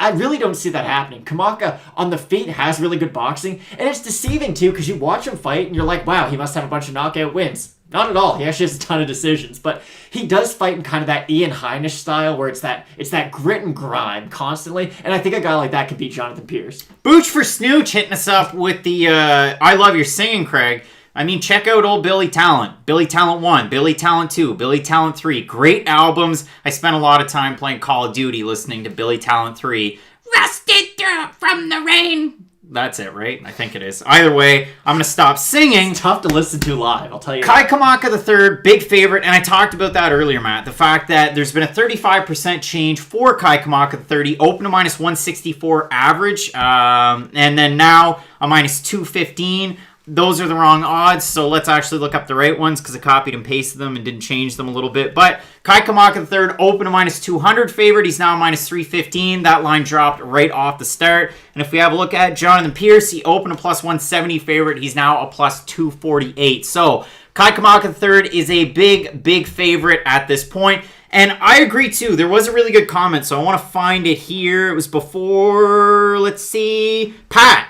I really don't see that happening. Kamaka, on the feet, has really good boxing, and it's deceiving, too, because you watch him fight, and you're like, wow, he must have a bunch of knockout wins. Not at all. He actually has a ton of decisions, but he does fight in kind of that Ian Heinisch style, where it's that grit and grind constantly, and I think a guy like that could beat Jonathan Pierce.
Booch for Snooch hitting us up with the I Love Your Singing, Craig. I mean, check out old Billy Talent. Billy Talent 1, Billy Talent 2, Billy Talent 3. Great albums. I spent a lot of time playing Call of Duty listening to Billy Talent 3. Rusted from the rain. That's it, right? I think it is. Either way, I'm going to stop singing.
It's tough to listen to live, I'll tell you
Kai
that.
Kamaka III, big favorite, and I talked about that earlier, Matt. The fact that there's been a 35% change for Kai Kamaka III, open to minus 164 average, and then now a minus 215. Those are the wrong odds, so let's actually look up the right ones, because I copied and pasted them and didn't change them a little bit. But Kai Kamaka III, open to minus 200 favorite. He's now minus 315. That line dropped right off the start. And if we have a look at Jonathan Pierce, he opened a plus 170 favorite. He's now a plus 248. So Kai Kamaka III is a big, big favorite at this point. And I agree, too. There was a really good comment, so I want to find it here. It was before, let's see, Pat,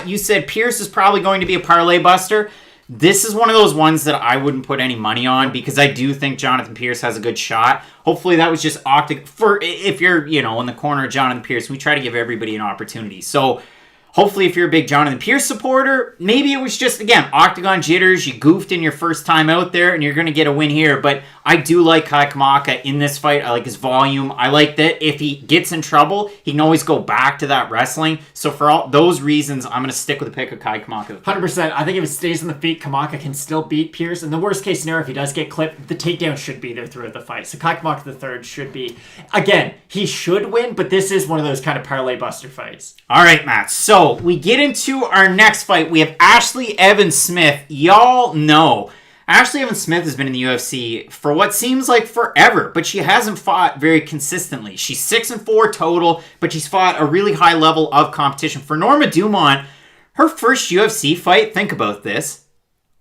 you said Pierce is probably going to be a parlay buster. This is one of those ones that I wouldn't put any money on, because I do think Jonathan Pierce has a good shot. Hopefully that was just if you're, in the corner of Jonathan Pierce, we try to give everybody an opportunity. So hopefully if you're a big Jonathan Pierce supporter, maybe it was just, again, octagon jitters. You goofed in your first time out there, and you're going to get a win here. But I do like Kai Kamaka in this fight. I like his volume. I like that if he gets in trouble, he can always go back to that wrestling. So for all those reasons, I'm going to stick with the pick of Kai Kamaka.
100%. I think if it stays on the feet, Kamaka can still beat Pierce. In the worst case scenario, if he does get clipped, the takedown should be there throughout the fight. So Kai Kamaka III should be, again, he should win, but this is one of those kind of parlay buster fights.
All right, Matt. So we get into our next fight. We have Ashlee Evans Smith. Y'all know Ashlee Evans Smith has been in the UFC for what seems like forever, but she hasn't fought very consistently. She's 6-4 total, but she's fought a really high level of competition. For Norma Dumont, her first UFC fight, think about this,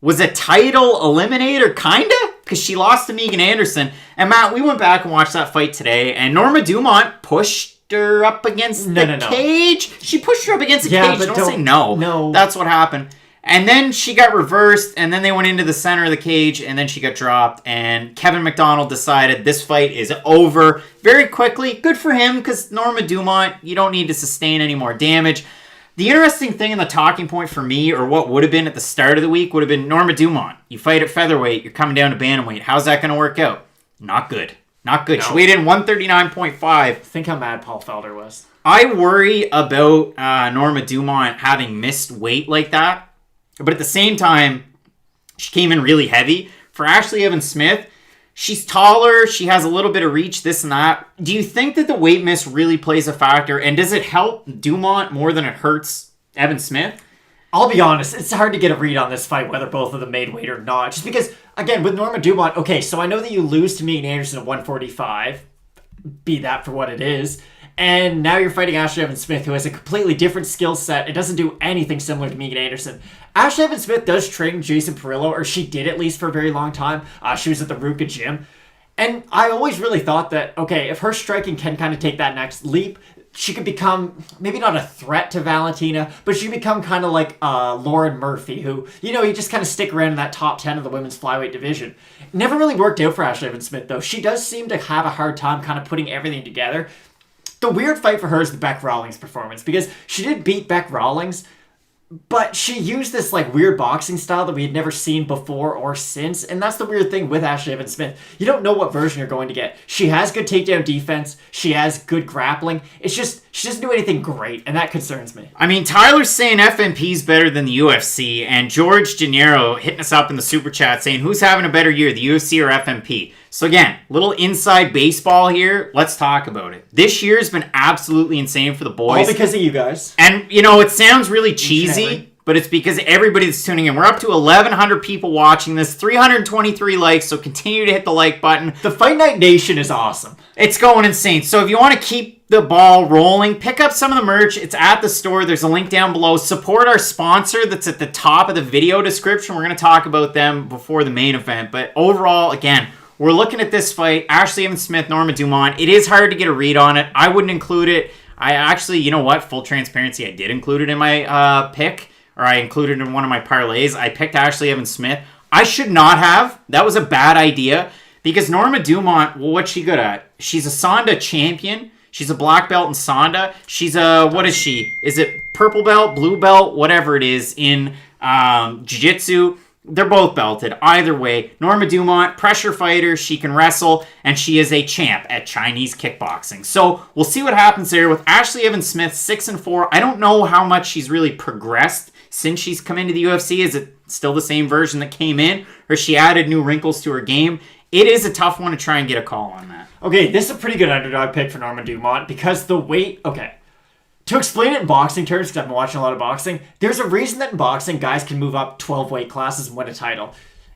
was a title eliminator, kinda? Because she lost to Megan Anderson. And Matt, we went back and watched that fight today, and Norma Dumont pushed her up against the cage. She pushed her up against the cage. But don't say no.
No.
That's what happened. And then she got reversed, and then they went into the center of the cage, and then she got dropped, and Kevin McDonald decided this fight is over very quickly. Good for him, because Norma Dumont, you don't need to sustain any more damage. The interesting thing and the talking point for me, or what would have been at the start of the week, would have been Norma Dumont. You fight at featherweight, you're coming down to bantamweight. How's that going to work out? Not good. Not good. No. She weighed in 139.5.
Think how mad Paul Felder was.
I worry about Norma Dumont having missed weight like that. But at the same time, she came in really heavy. For Ashlee Evans-Smith, she's taller. She has a little bit of reach, this and that. Do you think that the weight miss really plays a factor? And does it help Dumont more than it hurts Evans-Smith?
I'll be honest, it's hard to get a read on this fight, whether both of them made weight or not. Just because, again, with Norma Dumont, okay, so I know that you lose to Megan Anderson at 145. Be that for what it is. And now you're fighting Ashlee Evans-Smith, who has a completely different skill set. It doesn't do anything similar to Megan Anderson. Ashlee Evans-Smith does train Jason Perillo, or she did at least for a very long time. She was at the Ruka gym. And I always really thought that, okay, if her striking can kind of take that next leap, she could become, maybe not a threat to Valentina, but she become kind of like Lauren Murphy, who, you just kind of stick around in that top 10 of the women's flyweight division. Never really worked out for Ashlee Evans-Smith, though. She does seem to have a hard time kind of putting everything together. The weird fight for her is the Beck Rawlings performance, because she did beat Beck Rawlings, but she used this weird boxing style that we had never seen before or since, and that's the weird thing with Ashlee Evans-Smith. You don't know what version you're going to get. She has good takedown defense. She has good grappling. It's just she doesn't do anything great, and that concerns me.
I mean, Tyler's saying FMP's better than the UFC, and George Gennaro hitting us up in the super chat saying, who's having a better year, the UFC or FMP? So again, little inside baseball here. Let's talk about it. This year's been absolutely insane for the boys.
All because of you guys.
And, it sounds really cheesy, but it's because everybody that's tuning in. We're up to 1,100 people watching this, 323 likes, so continue to hit the like button.
The Fight Night Nation is awesome.
It's going insane. So if you want to keep the ball rolling, pick up some of the merch. It's at the store. There's a link down below. Support our sponsor that's at the top of the video description. We're going to talk about them before the main event. But overall, again, we're looking at this fight, Ashlee Evans-Smith, Norma Dumont. It is hard to get a read on it. I wouldn't include it. I actually, you know what? Full transparency, I did include it in my pick, or I included it in one of my parlays. I picked Ashlee Evans-Smith. I should not have. That was a bad idea, because Norma Dumont, well, what's she good at? She's a Sonda champion. She's a black belt in Sonda. She's a, what is she? Is it purple belt, blue belt, whatever it is in jiu-jitsu? They're both belted. Either way, Norma Dumont, pressure fighter, she can wrestle, and she is a champ at Chinese kickboxing. So we'll see what happens there with Ashlee Evans-Smith, 6-4. I don't know how much she's really progressed since she's come into the UFC. Is it still the same version that came in, or she added new wrinkles to her game? It is a tough one to try and get a call on that.
Okay, this is a pretty good underdog pick for Norma Dumont, because the weight, okay. To explain it in boxing terms, because I've been watching a lot of boxing, there's a reason that in boxing, guys can move up 12 weight classes and win a title.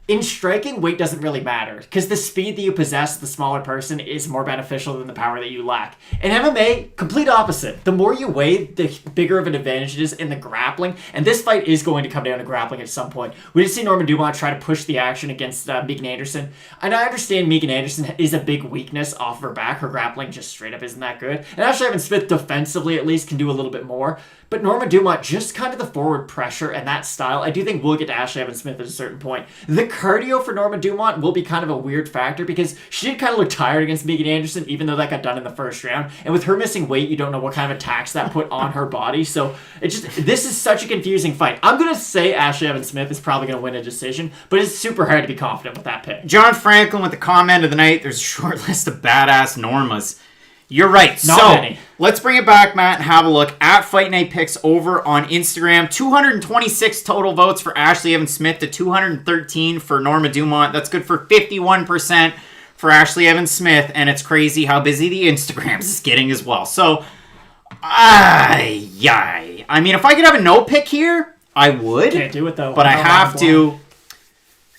In striking, weight doesn't really matter, because the speed that you possess, the smaller person, is more beneficial than the power that you lack. In MMA, complete opposite. The more you weigh, the bigger of an advantage it is in the grappling, and this fight is going to come down to grappling at some point. We did see Norma Dumont try to push the action against Megan Anderson, and I understand Megan Anderson is a big weakness off of her back. Her grappling just straight up isn't that good, and Ashlee Evans-Smith defensively at least can do a little bit more. But Norma Dumont, just kind of the forward pressure and that style, I do think we'll get to Ashlee Evans-Smith at a certain point. The cardio for Norma Dumont will be kind of a weird factor, because she did kind of look tired against Megan Anderson, even though that got done in the first round. And with her missing weight, you don't know what kind of attacks that put on her body. So this is such a confusing fight. I'm going to say Ashlee Evans-Smith is probably going to win a decision, but it's super hard to be confident with that pick.
John Franklin with the comment of the night, there's a short list of badass Normas. You're right.
Not
so,
many.
Let's bring it back, Matt, and have a look at Fight Night Picks over on Instagram. 226 total votes for Ashlee Evans-Smith to 213 for Norma Dumont. That's good for 51% for Ashlee Evans-Smith, and it's crazy how busy the Instagrams is getting as well. So, I mean, if I could have a no pick here, I would.
Can't do it, though.
But I have to.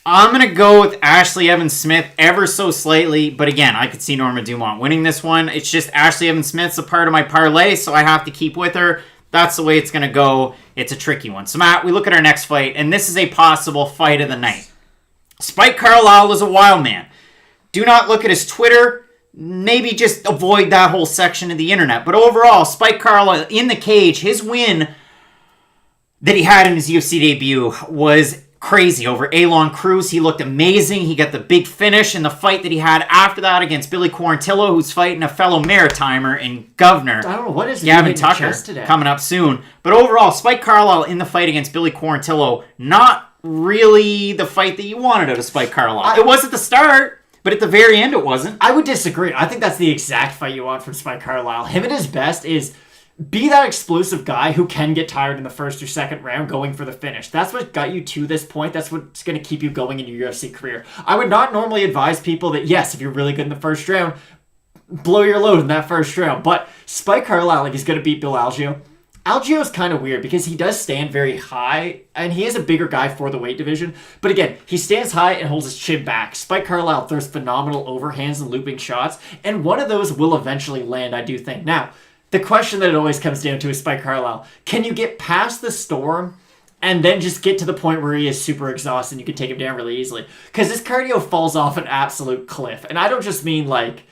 I'm going to go with Ashlee Evans-Smith ever so slightly, but again, I could see Norma Dumont winning this one. It's just Ashlee Evans-Smith's a part of my parlay, so I have to keep with her. That's the way it's going to go. It's a tricky one. So, Matt, we look at our next fight, and this is a possible fight of the night. Spike Carlyle is a wild man. Do not look at his Twitter. Maybe just avoid that whole section of the internet. But overall, Spike Carlyle in the cage, his win that he had in his UFC debut was crazy over Elon Cruz. He looked amazing. He got the big finish in the fight that he had after that against Billy Quarantillo, who's fighting a fellow Maritimer and Governor.
I don't know, what is
Gavin Tucker coming up soon. But overall, Spike Carlyle in the fight against Billy Quarantillo, not really the fight that you wanted out of Spike Carlyle. It was at the start, but at the very end it wasn't.
I would disagree. I think that's the exact fight you want from Spike Carlyle. Him at his best is be that explosive guy who can get tired in the first or second round going for the finish. That's what got you to this point. That's what's going to keep you going in your UFC career. I would not normally advise people that, yes, if you're really good in the first round, blow your load in that first round. But Spike Carlyle, like, he's going to beat Bill Algeo. Algeo is kind of weird because he does stand very high, and he is a bigger guy for the weight division. But again, he stands high and holds his chin back. Spike Carlyle throws phenomenal overhands and looping shots, and one of those will eventually land, I do think. Now, the question that it always comes down to is Spike Carlyle. Can you get past the storm and then just get to the point where he is super exhausted and you can take him down really easily? Because his cardio falls off an absolute cliff. And I don't just mean like,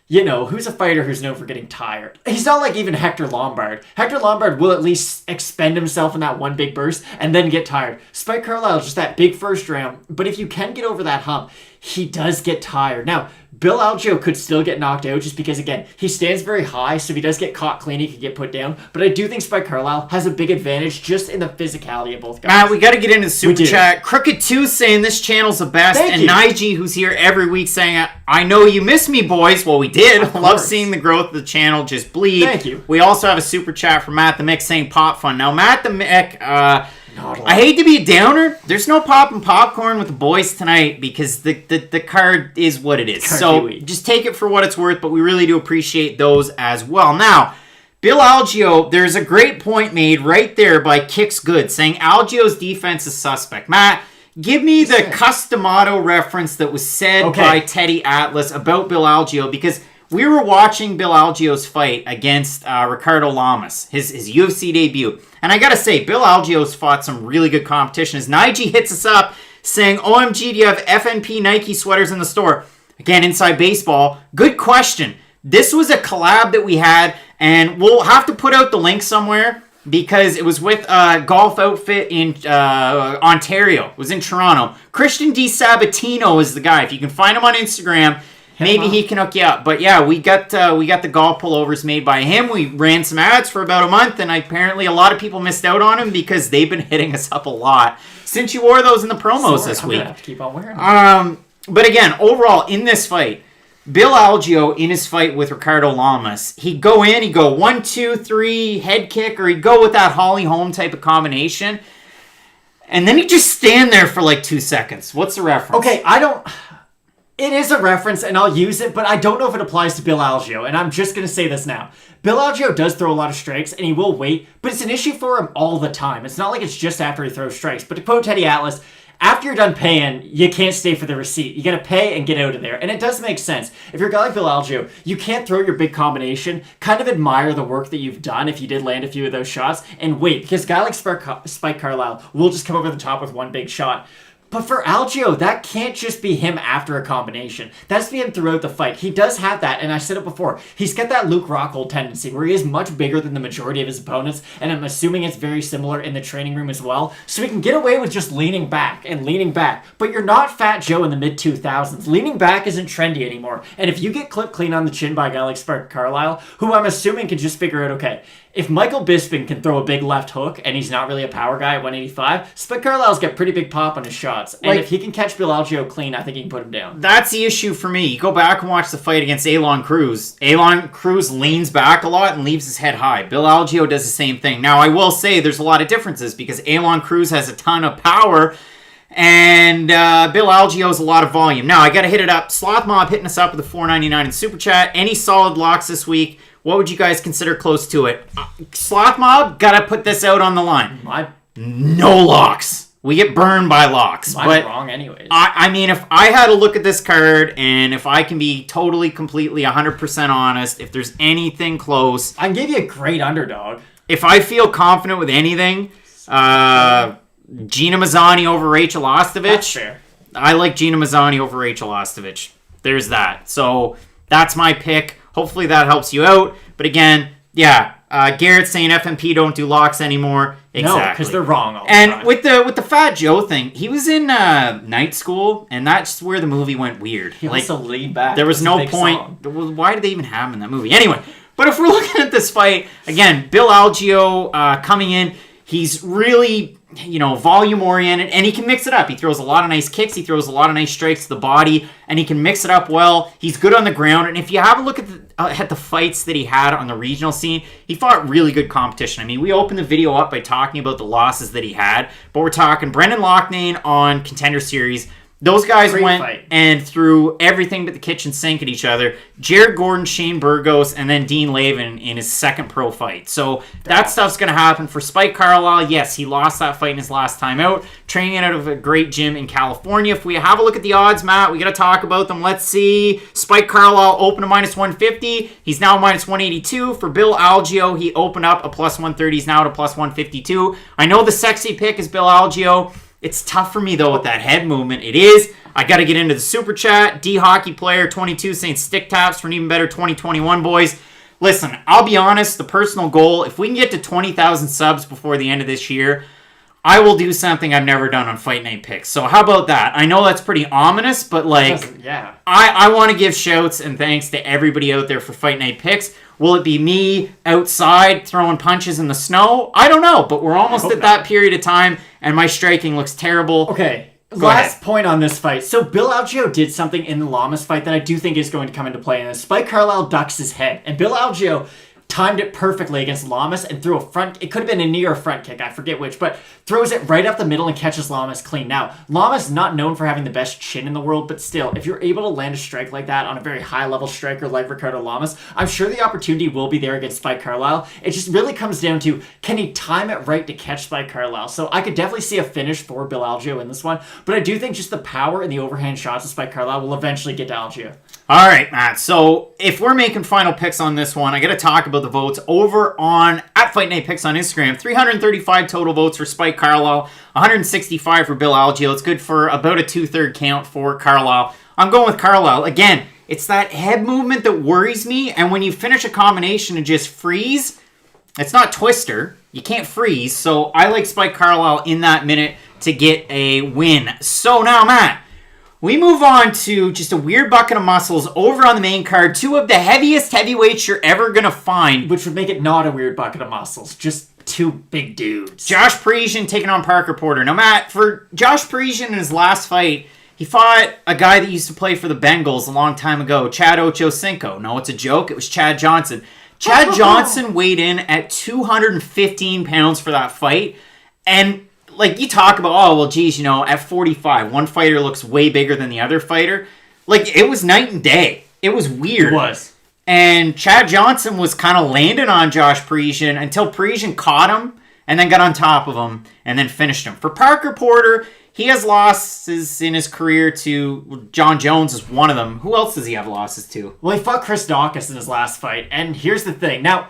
you know, who's a fighter who's known for getting tired? He's not like even Hector Lombard. Hector Lombard will at least expend himself in that one big burst and then get tired. Spike Carlyle is just that big first round. But if you can get over that hump, he does get tired. Now, Bill Algeo could still get knocked out just because, again, he stands very high, so if he does get caught clean, he could get put down. But I do think Spike Carlyle has a big advantage just in the physicality of both guys.
Matt, we got to get into the super chat. Crooked2 saying this channel's the best.
Thank
and
you.
Nige, who's here every week, saying, I know you miss me, boys. Well, we did.
Of
Love
course.
seeing the growth of the channel just bleed.
Thank you.
We also have a super chat from Matt the Mick saying pop fun. Now, Matt the Mick, I hate to be a downer. There's no pop and popcorn with the boys tonight because the card is what it is. So just take it for what it's worth, but we really do appreciate those as well. Now, Bill Algeo, there's a great point made right there by Kicks Good saying Algeo's defense is suspect. Matt, give me the Customato reference that was said by Teddy Atlas about Bill Algeo, because we were watching Bill Algeo's fight against Ricardo Lamas, his UFC debut. And I gotta say, Bill Algeo's fought some really good competition. As Nige hits us up saying, OMG, do you have FNP Nike sweaters in the store? Again, Inside Baseball. Good question. This was a collab that we had, and we'll have to put out the link somewhere because it was with a golf outfit in Ontario. It was in Toronto. Christian D. Sabatino is the guy. If you can find him on Instagram, maybe he can hook you up. But yeah, we got the golf pullovers made by him. We ran some ads for about a month, and apparently a lot of people missed out on them because they've been hitting us up a lot since you wore those in the promos this week.
I'm gonna have to keep on wearing them.
But again, overall in this fight, Bill Algeo in his fight with Ricardo Lamas, he'd go in, he'd go 1, 2, 3 head kick, or he'd go with that Holly Holm type of combination, and then he'd just stand there for like 2 seconds. What's the reference?
Okay, it is a reference, and I'll use it, but I don't know if it applies to Bill Algeo, and I'm just going to say this now. Bill Algeo does throw a lot of strikes, and he will wait, but it's an issue for him all the time. It's not like it's just after he throws strikes. But to quote Teddy Atlas, after you're done paying, you can't stay for the receipt. You got to pay and get out of there. And it does make sense. If you're a guy like Bill Algeo, you can't throw your big combination, kind of admire the work that you've done if you did land a few of those shots, and wait, because a guy like Spike Carlyle will just come over the top with one big shot. But for Algeo, that can't just be him after a combination. That's be him throughout the fight. He does have that, and I said it before. He's got that Luke Rockhold tendency where he is much bigger than the majority of his opponents, and I'm assuming it's very similar in the training room as well. So he can get away with just leaning back and leaning back. But you're not Fat Joe in the mid-2000s. Leaning back isn't trendy anymore. And if you get clipped clean on the chin by a guy like Spike Carlyle, who I'm assuming can just figure out, okay, if Michael Bisping can throw a big left hook and he's not really a power guy at 185, Spike Carlyle's got pretty big pop on his shots. And if he can catch Bill Algeo clean, I think he can put him down.
That's the issue for me. You go back and watch the fight against Elon Cruz. Elon Cruz leans back a lot and leaves his head high. Bill Algeo does the same thing. Now, I will say there's a lot of differences because Elon Cruz has a ton of power and Bill Algeo has a lot of volume. Now, I got to hit it up. Sloth Mob hitting us up with a $4.99 in Super Chat. Any solid locks this week? What would you guys consider close to it? Sloth Mob, gotta put this out on the line. No locks. We get burned by locks.
Mine's wrong anyways.
I mean, if I had to look at this card, and if I can be totally, completely, 100% honest, if there's anything close...
I can give you a great underdog.
If I feel confident with anything, Gina Mazzani over Rachel Ostovich.
That's fair.
I like Gina Mazzani over Rachel Ostovich. There's that. So, that's my pick. Hopefully that helps you out. But again, yeah, Garrett's saying FMP don't do locks anymore. Exactly.
No, because they're wrong all the
and
time.
with the Fat Joe thing, he was in night school, and that's where the movie went weird.
He also laid back.
There was no point. Why did they even have him in that movie? Anyway, but if we're looking at this fight, again, Bill Algeo coming in, he's really, volume oriented, and he can mix it up. He throws a lot of nice kicks. He throws a lot of nice strikes to the body, and he can mix it up well. He's good on the ground, and if you have a look at the fights that he had on the regional scene, he fought really good competition. I mean, we opened the video up by talking about the losses that he had, but we're talking Brendan Loughnane on Contender Series. Those guys went and threw everything but the kitchen sink at each other. Jared Gordon, Shane Burgos, and then Dean Lavin in his second pro fight. So that stuff's going to happen. For Spike Carlyle, yes, he lost that fight in his last time out, training out of a great gym in California. If we have a look at the odds, Matt, we got to talk about them. Let's see. Spike Carlyle opened a minus 150. He's now minus 182. For Bill Algeo, he opened up a plus 130. He's now at a plus 152. I know the sexy pick is Bill Algeo. It's tough for me, though, with that head movement. It is. I got to get into the super chat. D-Hockey Player 22 saying stick taps for an even better 2021, boys. Listen, I'll be honest. The personal goal, if we can get to 20,000 subs before the end of this year, I will do something I've never done on Fight Night Picks. So how about that? I know that's pretty ominous, but I want to give shouts and thanks to everybody out there for Fight Night Picks. Will it be me outside throwing punches in the snow? I don't know, but we're almost at that period of time, and my striking looks terrible.
Okay, last point on this fight. So Bill Algeo did something in the Lamas fight that I do think is going to come into play in this. Spike Carlyle ducks his head, and Bill Algeo timed it perfectly against Lamas and threw a front... It could have been a knee or a front kick, I forget which, but throws it right up the middle and catches Lamas clean. Now, Lamas not known for having the best chin in the world, but still, if you're able to land a strike like that on a very high-level striker like Ricardo Lamas, I'm sure the opportunity will be there against Spike Carlyle. It just really comes down to, can he time it right to catch Spike Carlyle? So I could definitely see a finish for Bill Algeo in this one, but I do think just the power and the overhand shots of Spike Carlyle will eventually get to Algeo.
All right, Matt. So if we're making final picks on this one, I got to talk about the votes over on at Fight Night Picks on Instagram. 335 total votes for Spike Carlyle, 165 for Bill Algeo. It's good for about a 2/3 count for Carlyle. I'm going with Carlyle. Again, it's that head movement that worries me, and when you finish a combination and just freeze, it's not twister. You can't freeze, so I like Spike Carlyle in that minute to get a win. So now, Matt, we move on to just a weird bucket of muscles over on the main card. Two of the heaviest heavyweights you're ever going to find.
Which would make it not a weird bucket of muscles. Just two big dudes.
Josh Parisian taking on Parker Porter. Now, Matt, for Josh Parisian in his last fight, he fought a guy that used to play for the Bengals a long time ago, Chad Ochocinco. No, it's a joke. It was Chad Johnson. Chad Johnson weighed in at 215 pounds for that fight. And like, you talk about, oh, well, geez, at 45, one fighter looks way bigger than the other fighter. Like, it was night and day. It was weird.
It was.
And Chad Johnson was kind of landing on Josh Parisian until Parisian caught him and then got on top of him and then finished him. For Parker Porter, he has losses in his career to John Jones is one of them. Who else does he have losses to?
Well, he fought Chris Daukaus in his last fight. And here's the thing. Now,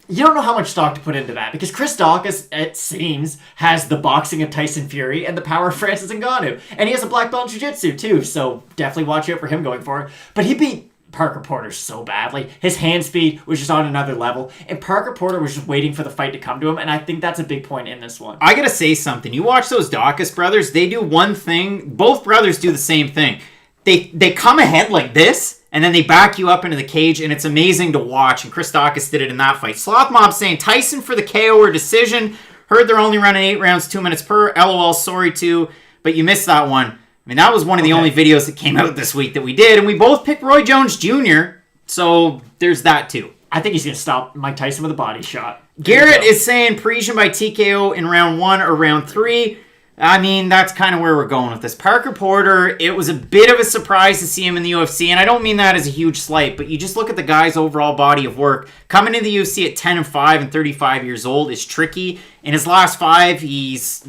you don't know how much stock to put into that because Chris Daukaus, it seems, has the boxing of Tyson Fury and the power of Francis Ngannou. And he has a black belt in jiu-jitsu too, so definitely watch out for him going forward. But he beat Parker Porter so badly. His hand speed was just on another level, and Parker Porter was just waiting for the fight to come to him, and I think that's a big point in this one.
I gotta say something. You watch those Daukaus brothers, they do one thing. Both brothers do the same thing. They come ahead like this, and then they back you up into the cage, and it's amazing to watch. And Chris Daukaus did it in that fight. Sloth Mob saying, Tyson for the KO or decision. Heard they're only running 8 rounds, 2 minutes per. LOL, sorry too, but you missed that one. I mean, that was one of the only videos that came out this week that we did, and we both picked Roy Jones Jr., so there's that too.
I think he's going to stop Mike Tyson with a body shot.
Garrett is saying Parisian by TKO in round 1 or round 3. I mean, that's kind of where we're going with this. Parker Porter, it was a bit of a surprise to see him in the UFC, and I don't mean that as a huge slight, but you just look at the guy's overall body of work. Coming into the UFC at 10-5 and 35 years old is tricky. In his last 5, he's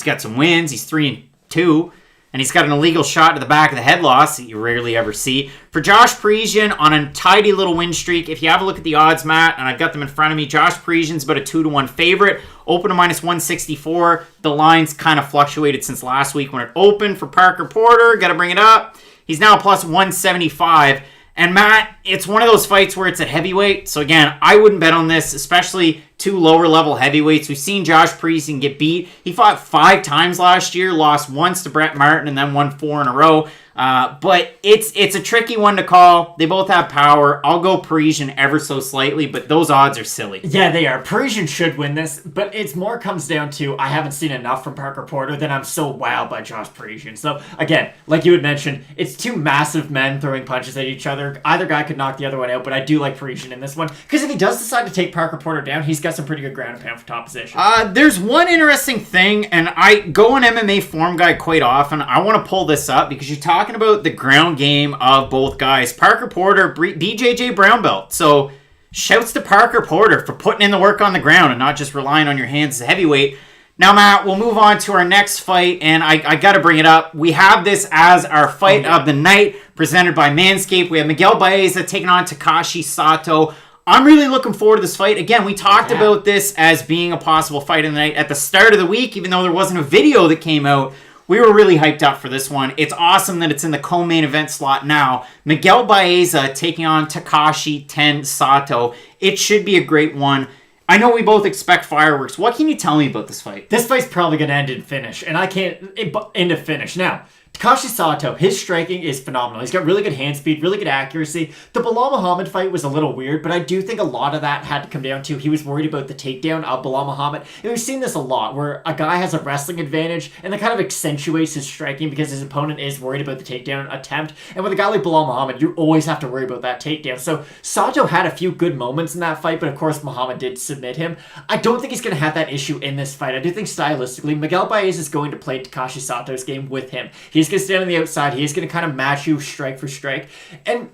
got some wins. He's 3-2. And he's got an illegal shot to the back of the head loss that you rarely ever see. For Josh Parisian on a tidy little win streak, if you have a look at the odds, Matt, and I've got them in front of me, Josh Parisian's about a 2-1 favorite. Open to minus 164. The line's kind of fluctuated since last week when it opened. For Parker Porter, got to bring it up. He's now plus 175. And Matt, it's one of those fights where it's at heavyweight. So again, I wouldn't bet on this, especially two lower level heavyweights. We've seen Josh Parisian get beat. He fought 5 times last year, lost once to Brett Martin, and then won 4 in a row. But it's a tricky one to call. They both have power. I'll go Parisian ever so slightly, but those odds are silly.
Yeah, they are. Parisian should win this, but it's more comes down to I haven't seen enough from Parker Porter that I'm so wowed by Josh Parisian. So again, like you had mentioned, it's two massive men throwing punches at each other. Either guy could knock the other one out, but I do like Parisian in this one because if he does decide to take Parker Porter down, he's got some pretty good ground and pound for top position.
There's one interesting thing, and I go on MMA Form Guide quite often. I want to pull this up because you're talking about the ground game of both guys. Parker Porter, BJJ brown belt. So shouts to Parker Porter for putting in the work on the ground and not just relying on your hands as a heavyweight. Now, Matt, we'll move on to our next fight, and I got to bring it up. We have this as our fight of the night, presented by Manscaped. We have Miguel Baeza taking on Takashi Sato. I'm really looking forward to this fight. Again, we talked about this as being a possible fight of the night at the start of the week, even though there wasn't a video that came out. We were really hyped up for this one. It's awesome that it's in the co-main event slot now. Miguel Baeza taking on Takashi 10 Sato. It should be a great one. I know we both expect fireworks. What can you tell me about this fight?
This fight's probably going to end in finish, and I can't end in finish. Now, Takashi Sato, his striking is phenomenal. He's got really good hand speed, really good accuracy. The Bilal Muhammad fight was a little weird, but I do think a lot of that had to come down to he was worried about the takedown of Bilal Muhammad. And we've seen this a lot, where a guy has a wrestling advantage, and that kind of accentuates his striking because his opponent is worried about the takedown attempt. And with a guy like Bilal Muhammad, you always have to worry about that takedown. So Sato had a few good moments in that fight, but of course Muhammad did submit him. I don't think he's going to have that issue in this fight. I do think stylistically, Miguel Baez is going to play Takashi Sato's game with him. He's going to stand on the outside. He's going to kind of match you strike for strike. And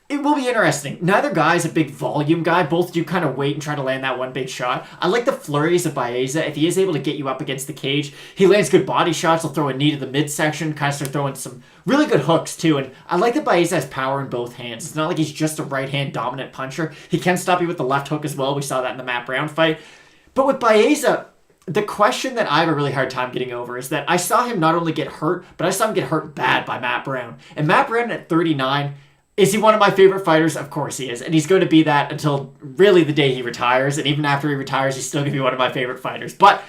it will be interesting. Neither guy is a big volume guy. Both do kind of wait and try to land that one big shot. I like the flurries of Baeza. If he is able to get you up against the cage, he lands good body shots. He'll throw a knee to the midsection, kind of start throwing some really good hooks too. And I like that Baeza has power in both hands. It's not like he's just a right-hand dominant puncher. He can stop you with the left hook as well. We saw that in the Matt Brown fight. But with Baeza, the question that I have a really hard time getting over is that I saw him not only get hurt, but I saw him get hurt bad by Matt Brown. And Matt Brown at 39, is he one of my favorite fighters? Of course he is. And he's going to be that until really the day he retires. And even after he retires, he's still going to be one of my favorite fighters. But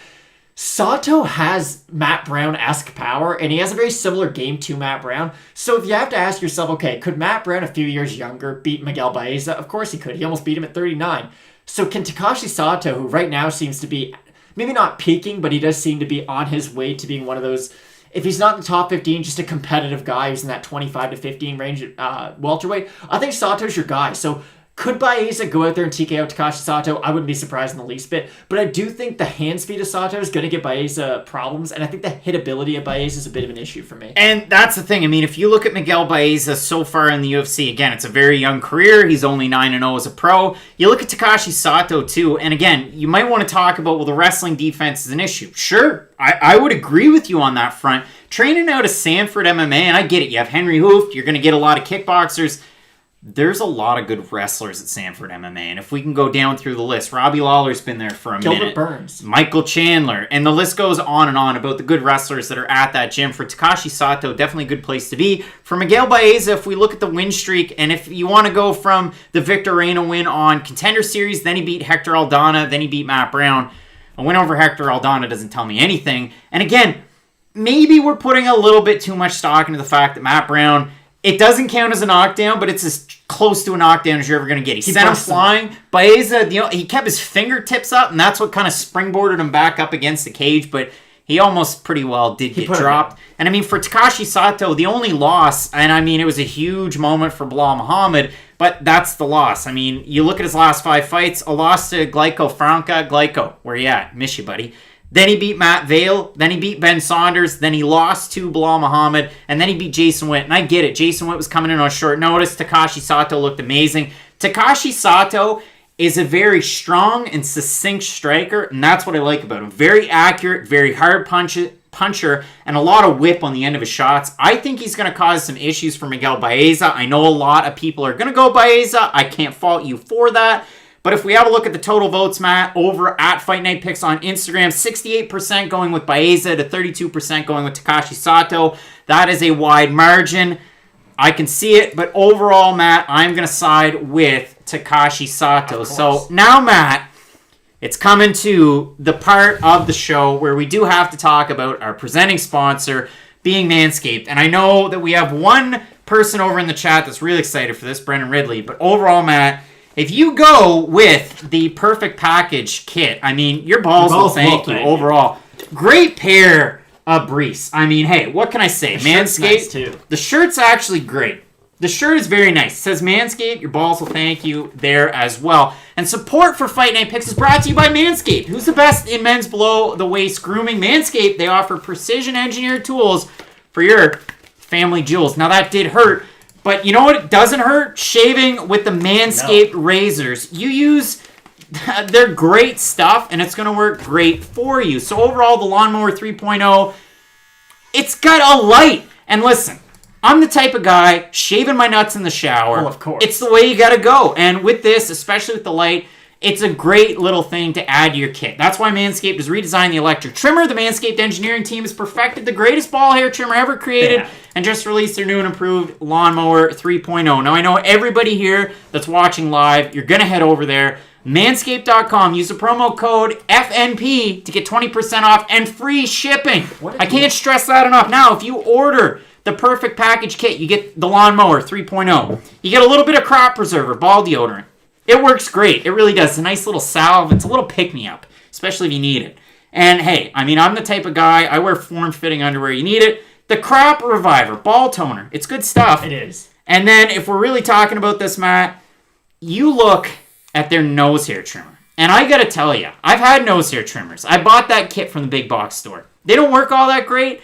Sato has Matt Brown-esque power, and he has a very similar game to Matt Brown. So if you have to ask yourself, okay, could Matt Brown a few years younger beat Miguel Baeza? Of course he could. He almost beat him at 39. So can Takashi Sato, who right now seems to be maybe not peaking, but he does seem to be on his way to being one of those, if he's not in the top 15, just a competitive guy who's in that 25 to 15 range welterweight, I think Sato's your guy. So could Baeza go out there and TKO Takashi Sato? I wouldn't be surprised in the least bit. But I do think the hand speed of Sato is going to give Baeza problems, and I think the hitability of Baeza is a bit of an issue for me.
And that's the thing. I mean, if you look at Miguel Baeza so far in the UFC, again, it's a very young career. He's only 9-0 as a pro. You look at Takashi Sato, too, and again, you might want to talk about, well, the wrestling defense is an issue. Sure, I would agree with you on that front. Training out of Sanford MMA, and I get it. You have Henry Hooft. You're going to get a lot of kickboxers. There's a lot of good wrestlers at Sanford MMA, and if we can go down through the list, Robbie Lawler's been there for a minute.
Gilbert Burns.
Michael Chandler, and the list goes on and on about the good wrestlers that are at that gym. For Takashi Sato, definitely a good place to be. For Miguel Baeza, if we look at the win streak, and if you want to go from the Victor Reina win on Contender Series, then he beat Hector Aldana, then he beat Matt Brown. A win over Hector Aldana doesn't tell me anything. And again, maybe we're putting a little bit too much stock into the fact that Matt Brown, it doesn't count as a knockdown, but it's as close to a knockdown as you're ever going to get. He sent him flying. Baeza, he kept his fingertips up, and that's what kind of springboarded him back up against the cage, but he almost pretty well did get dropped. And I mean, for Takashi Sato, the only loss, and I mean, it was a huge moment for Bilal Muhammad, but that's the loss. I mean, you look at his last 5 fights, a loss to Glyco Franca. Glyco, where you at? Miss you, buddy. Then he beat Matt Vale, then he beat Ben Saunders, then he lost to Bilal Muhammad, and then he beat Jason Witt. And I get it, Jason Witt was coming in on short notice. Takashi Sato looked amazing. Takashi Sato is a very strong and succinct striker, and that's what I like about him. Very accurate, very hard puncher, and a lot of whip on the end of his shots. I think he's going to cause some issues for Miguel Baeza. I know a lot of people are going to go Baeza. I can't fault you for that. But if we have a look at the total votes, Matt, over at Fight Night Picks on Instagram, 68% going with Baeza to 32% going with Takashi Sato. That is a wide margin. I can see it, but overall, Matt, I'm going to side with Takashi Sato. So now, Matt, it's coming to the part of the show where we do have to talk about our presenting sponsor being Manscaped. And I know that we have one person over in the chat that's really excited for this, Brendan Ridley. But overall, Matt, if you go with the Perfect Package kit, I mean, your balls will thank you overall. Great pair of briefs. I mean, hey, what can I say? Manscaped, nice too. The shirt's actually great. The shirt is very nice. It says Manscaped. Your balls will thank you there as well. And support for Fight Night Picks is brought to you by Manscaped. Who's the best in men's below-the-waist grooming? Manscaped. They offer precision-engineered tools for your family jewels. Now, that did hurt. But you know what? It doesn't hurt? Shaving with the Manscaped razors. You use... They're great stuff, and it's going to work great for you. So overall, the Lawnmower 3.0, it's got a light. And listen, I'm the type of guy shaving my nuts in the shower.
Well, of course.
It's the way you got to go. And with this, especially with the light, it's a great little thing to add to your kit. That's why Manscaped has redesigned the electric trimmer. The Manscaped engineering team has perfected the greatest ball hair trimmer ever created and just released their new and improved Lawnmower 3.0. Now, I know everybody here that's watching live, you're going to head over there. Manscaped.com. Use the promo code FNP to get 20% off and free shipping. I can't stress that enough. Now, if you order the Perfect Package kit, you get the Lawnmower 3.0. You get a little bit of crop preserver, ball deodorant. It works great. It really does. It's a nice little salve. It's a little pick-me-up, especially if you need it. And hey, I mean, I'm the type of guy, I wear form-fitting underwear. You need it. The Crop Reviver, ball toner. It's good stuff.
It is.
And then if we're really talking about this, Matt, you look at their nose hair trimmer. And I gotta tell you, I've had nose hair trimmers. I bought that kit from the big box store. They don't work all that great.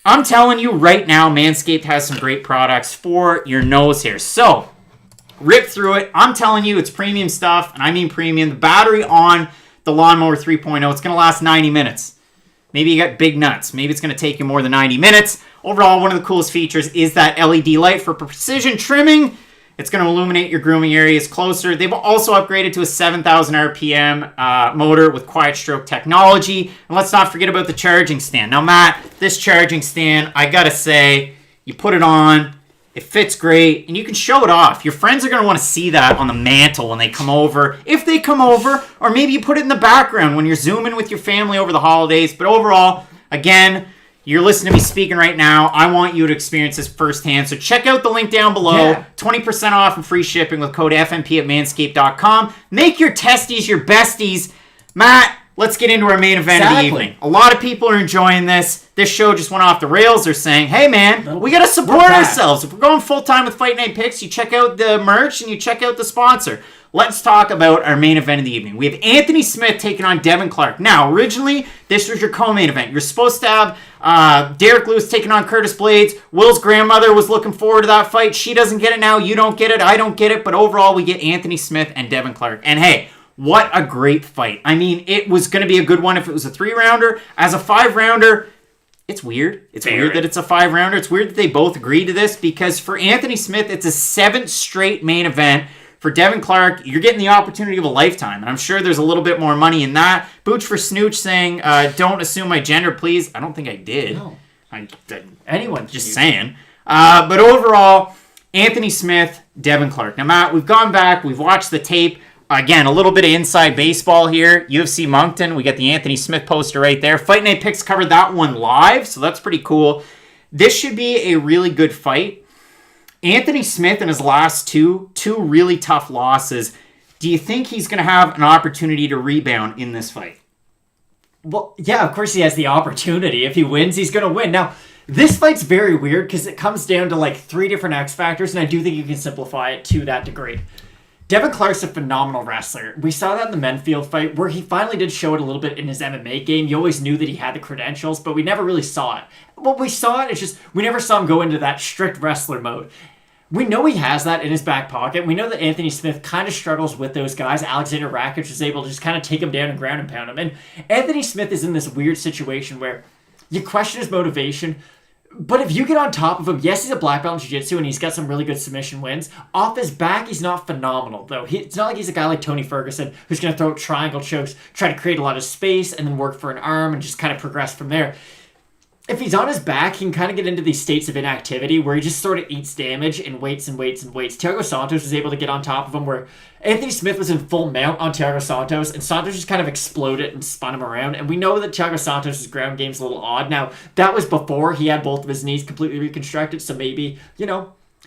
I'm telling you right now, Manscaped has some great products for your nose hair. So, rip through it. I'm telling you, it's premium stuff, and I mean premium. The battery on the Lawnmower 3.0, it's gonna last 90 minutes. Maybe you got big nuts. Maybe it's gonna take you more than 90 minutes. Overall, one of the coolest features is that LED light for precision trimming. It's going to illuminate your grooming areas closer. They've also upgraded to a 7,000 RPM motor with quiet stroke technology. And let's not forget about the charging stand. Now, Matt, this charging stand, I got to say, you put it on, it fits great, and you can show it off. Your friends are going to want to see that on the mantle when they come over, if they come over, or maybe you put it in the background when you're zooming with your family over the holidays. But overall, again, you're listening to me speaking right now. I want you to experience this firsthand. So check out the link down below. 20% off and free shipping with code FNP at manscaped.com. Make your testies your besties. Matt, let's get into our main event of the evening. A lot of people are enjoying this. This show just went off the rails. They're saying, hey, man, we got to support ourselves. If we're going full-time with Fight Night Picks, you check out the merch and you check out the sponsor. Let's talk about our main event of the evening. We have Anthony Smith taking on Devin Clark. Now, originally, this was your co-main event. You're supposed to have Derrick Lewis taking on Curtis Blaydes. Will's grandmother was looking forward to that fight. She doesn't get it now. You don't get it. I don't get it. But overall, we get Anthony Smith and Devin Clark. And hey, what a great fight. I mean, it was going to be a good one if it was a 3-rounder. As a 5-rounder, it's weird. It's weird that it's a 5-rounder. It's weird that they both agreed to this because for Anthony Smith, it's a 7th straight main event. For Devin Clark, you're getting the opportunity of a lifetime, and I'm sure there's a little bit more money in that. Booch for Snooch saying, don't assume my gender, please. I don't think I did. No. Anyone just saying. But overall, Anthony Smith, Devin Clark. Now, Matt, we've gone back. We've watched the tape. Again, a little bit of inside baseball here. UFC Moncton. We got the Anthony Smith poster right there. Fight Night Picks covered that one live, so that's pretty cool. This should be a really good fight. Anthony Smith in his last two really tough losses. Do you think he's going to have an opportunity to rebound in this fight?
Well, yeah, of course he has the opportunity. If he wins, he's going to win. Now, this fight's very weird because it comes down to like 3 different X factors, and I do think you can simplify it to that degree. Devin Clark's a phenomenal wrestler. We saw that in the Menfield fight where he finally did show it a little bit in his MMA game. You always knew that he had the credentials, but we never really saw it. What we saw it's just we never saw him go into that strict wrestler mode. We know he has that in his back pocket. We know that Anthony Smith kind of struggles with those guys. Alexander Rakic was able to just kind of take him down and ground and pound him. And Anthony Smith is in this weird situation where you question his motivation, but if you get on top of him, yes, he's a black belt in jiu-jitsu and he's got some really good submission wins. Off his back, he's not phenomenal, though. It's not like he's a guy like Tony Ferguson who's going to throw triangle chokes, try to create a lot of space, and then work for an arm and just kind of progress from there. if he's on his back, he can kind of get into these states of inactivity where he just sort of eats damage and waits and waits and waits. Thiago Santos was able to get on top of him where Anthony Smith was in full mount on Thiago Santos, and Santos just kind of exploded and spun him around. And we know that Thiago Santos' ground game's a little odd. Now, that was before he had both of his knees completely reconstructed, so maybe,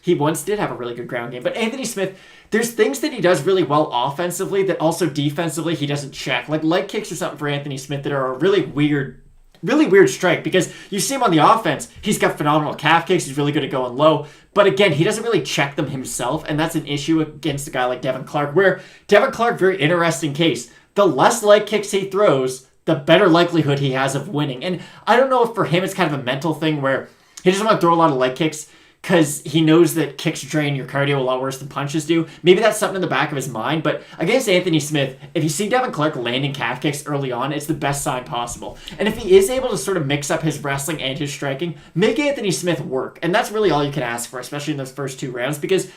he once did have a really good ground game. But Anthony Smith, there's things that he does really well offensively that also defensively he doesn't check. Like leg kicks or something for Anthony Smith that are a really weird strike, because you see him on the offense, he's got phenomenal calf kicks, he's really good at going low, but again, he doesn't really check them himself, and that's an issue against a guy like Devin Clark, where Devin Clark, very interesting case, the less leg kicks he throws, the better likelihood he has of winning. And I don't know if for him it's kind of a mental thing where he doesn't want to throw a lot of leg kicks because he knows that kicks drain your cardio a lot worse than punches do. Maybe that's something in the back of his mind, but against Anthony Smith, if you see Devin Clark landing calf kicks early on, it's the best sign possible. And if he is able to sort of mix up his wrestling and his striking, make Anthony Smith work. And that's really all you can ask for, especially in those first 2 rounds, because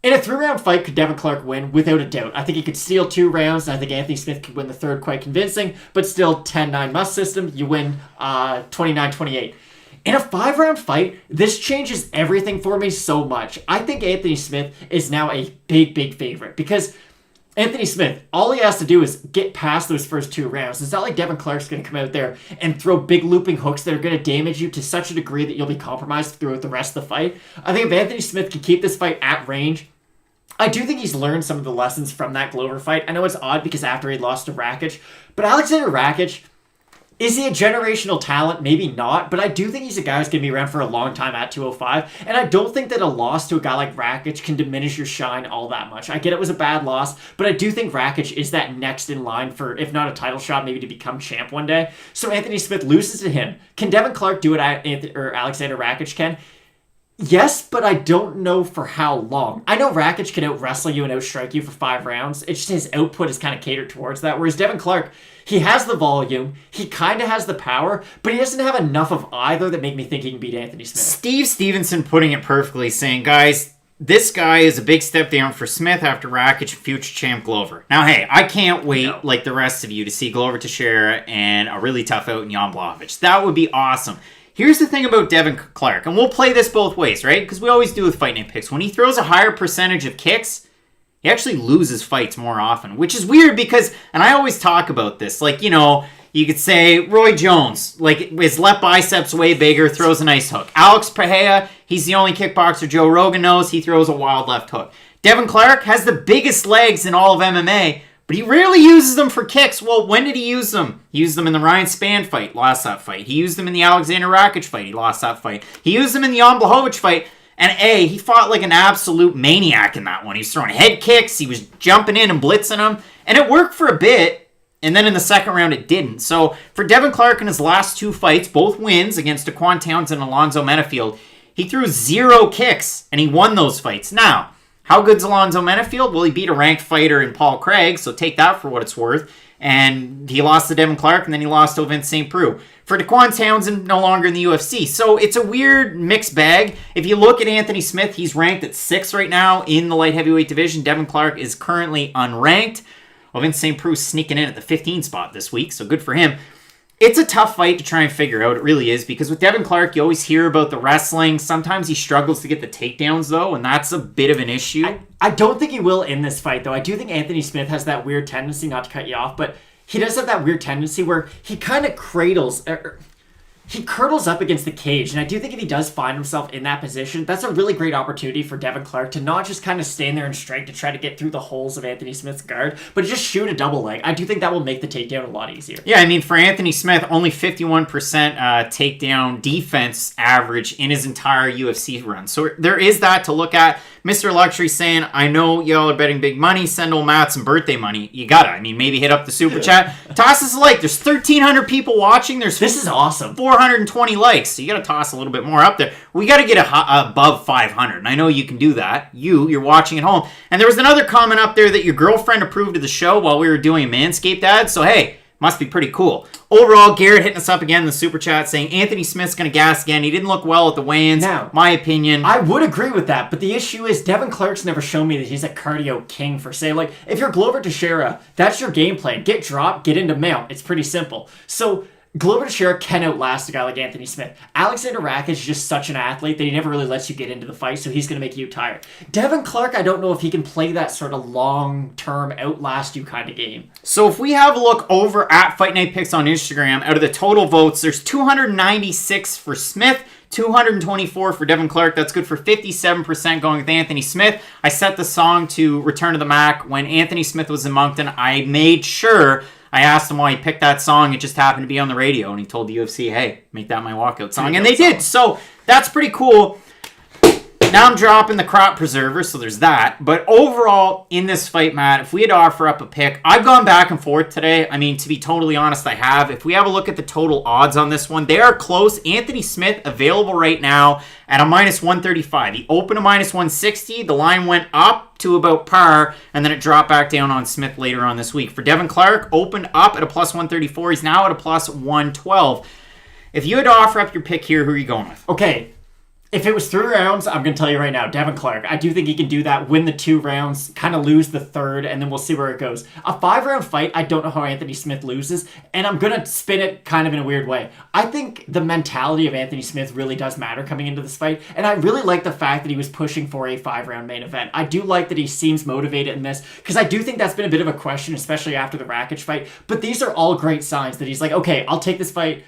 in a 3-round fight, could Devin Clark win? Without a doubt. I think he could steal 2 rounds, and I think Anthony Smith could win the 3rd quite convincing, but still 10-9 must system, you win 29-28. In a 5-round fight, this changes everything for me so much. I think Anthony Smith is now a big, big favorite because Anthony Smith, all he has to do is get past those first 2 rounds. It's not like Devin Clark's going to come out there and throw big looping hooks that are going to damage you to such a degree that you'll be compromised throughout the rest of the fight. I think if Anthony Smith can keep this fight at range, I do think he's learned some of the lessons from that Glover fight. I know it's odd because after he lost to Rakic, but Alexander Rakic, is he a generational talent? Maybe not, but I do think he's a guy who's going to be around for a long time at 205, and I don't think that a loss to a guy like Rakic can diminish your shine all that much. I get it was a bad loss, but I do think Rakic is that next in line for, if not a title shot, maybe to become champ one day. So Anthony Smith loses to him. Can Devin Clark do what Alexander Rakic can? Yes, but I don't know for how long. I know Rakic can out-wrestle you and out-strike you for 5 rounds. It's just his output is kind of catered towards that, whereas Devin Clark, he has the volume, he kind of has the power, but he doesn't have enough of either that make me think he can beat Anthony Smith.
Steve Stevenson putting it perfectly, saying, guys, this guy is a big step down for Smith after Rakic and future champ Glover. Now, hey, I can't wait, like the rest of you, to see Glover Teixeira and a really tough out in Jan Blachowicz. That would be awesome. Here's the thing about Devin Clark, and we'll play this both ways, right? Because we always do with Fight Night picks. When he throws a higher percentage of kicks, he actually loses fights more often, which is weird because, and I always talk about this, like, you could say Roy Jones, like his left biceps way bigger, throws a nice hook. Alex Pereira, he's the only kickboxer Joe Rogan knows, he throws a wild left hook. Devin Clark has the biggest legs in all of MMA, but he rarely uses them for kicks. Well, when did he use them? He used them in the Ryan Spann fight, lost that fight. He used them in the Alexander Rakic fight, he lost that fight. He used them in the Jan Blachowicz fight, and he fought like an absolute maniac in that one. He was throwing head kicks, he was jumping in and blitzing them, and it worked for a bit, and then in the second round it didn't. So for Devin Clark in his last 2 fights, both wins against Daquan Townsend and Alonzo Menafield, he threw 0 kicks, and he won those fights. Now, how good's Alonzo Menafield? Well, he beat a ranked fighter in Paul Craig, so take that for what it's worth. And he lost to Devin Clark, and then he lost to Vince St. Preux. For Daquan Townsend, no longer in the UFC. So it's a weird mixed bag. If you look at Anthony Smith, he's ranked at 6 right now in the light heavyweight division. Devin Clark is currently unranked. Vince St. Preux sneaking in at the 15 spot this week, so good for him. It's a tough fight to try and figure out. It really is, because with Devin Clark, you always hear about the wrestling. Sometimes he struggles to get the takedowns, though, and that's a bit of an issue.
I don't think he will in this fight, though. I do think Anthony Smith has that weird tendency, not to cut you off, but he does have that weird tendency where he kind of he curdles up against the cage, and I do think if he does find himself in that position, that's a really great opportunity for Devin Clark to not just kind of stand there and strike to try to get through the holes of Anthony Smith's guard, but to just shoot a double leg. I do think that will make the takedown a lot easier.
Yeah, I mean, for Anthony Smith, only 51% takedown defense average in his entire UFC run. So there is that to look at. Mr. Luxury saying, I know y'all are betting big money, send old Matt some birthday money. You gotta. I mean, maybe hit up the super chat. Toss us a like. There's 1,300 people watching. This
is awesome.
420 likes. So you gotta toss a little bit more up there. We gotta get above 500. And I know you can do that. You're watching at home. And there was another comment up there that your girlfriend approved of the show while we were doing a Manscaped ad. So hey, must be pretty cool. Overall, Garrett hitting us up again in the super chat saying Anthony Smith's going to gas again. He didn't look well at the weigh-ins. Now, my opinion.
I would agree with that, but the issue is Devin Clark's never shown me that he's a cardio king for say. Like, if you're Glover Teixeira, that's your game plan. Get dropped, get into mount. It's pretty simple. So Glover Teixeira can outlast a guy like Anthony Smith. Alexander Rakic is just such an athlete that he never really lets you get into the fight, so he's going to make you tired. Devin Clark, I don't know if he can play that sort of long-term, outlast you kind of game.
So if we have a look over at Fight Night Picks on Instagram, out of the total votes, there's 296 for Smith, 224 for Devin Clark. That's good for 57% going with Anthony Smith. I set the song to Return to the Mac when Anthony Smith was in Moncton. I made sure I asked him why he picked that song. It just happened to be on the radio, and he told the UFC, hey, make that my walkout song. And they did. So that's pretty cool. Now I'm dropping the crop preserver, so there's that. But overall, in this fight, Matt, if we had to offer up a pick, I've gone back and forth today. I mean, to be totally honest, I have. If we have a look at the total odds on this one, they are close. Anthony Smith available right now at a minus 135. He opened a minus 160. The line went up to about par, and then it dropped back down on Smith later on this week. For Devin Clark, opened up at a plus 134. He's now at a plus 112. If you had to offer up your pick here, who are you going with?
Okay. If it was 3 rounds, I'm going to tell you right now, Devin Clark. I do think he can do that, win the 2 rounds, kind of lose the 3rd, and then we'll see where it goes. A 5-round fight, I don't know how Anthony Smith loses, and I'm going to spin it kind of in a weird way. I think the mentality of Anthony Smith really does matter coming into this fight, and I really like the fact that he was pushing for a 5-round main event. I do like that he seems motivated in this, because I do think that's been a bit of a question, especially after the Rakic fight, but these are all great signs that he's like, okay, I'll take this fight.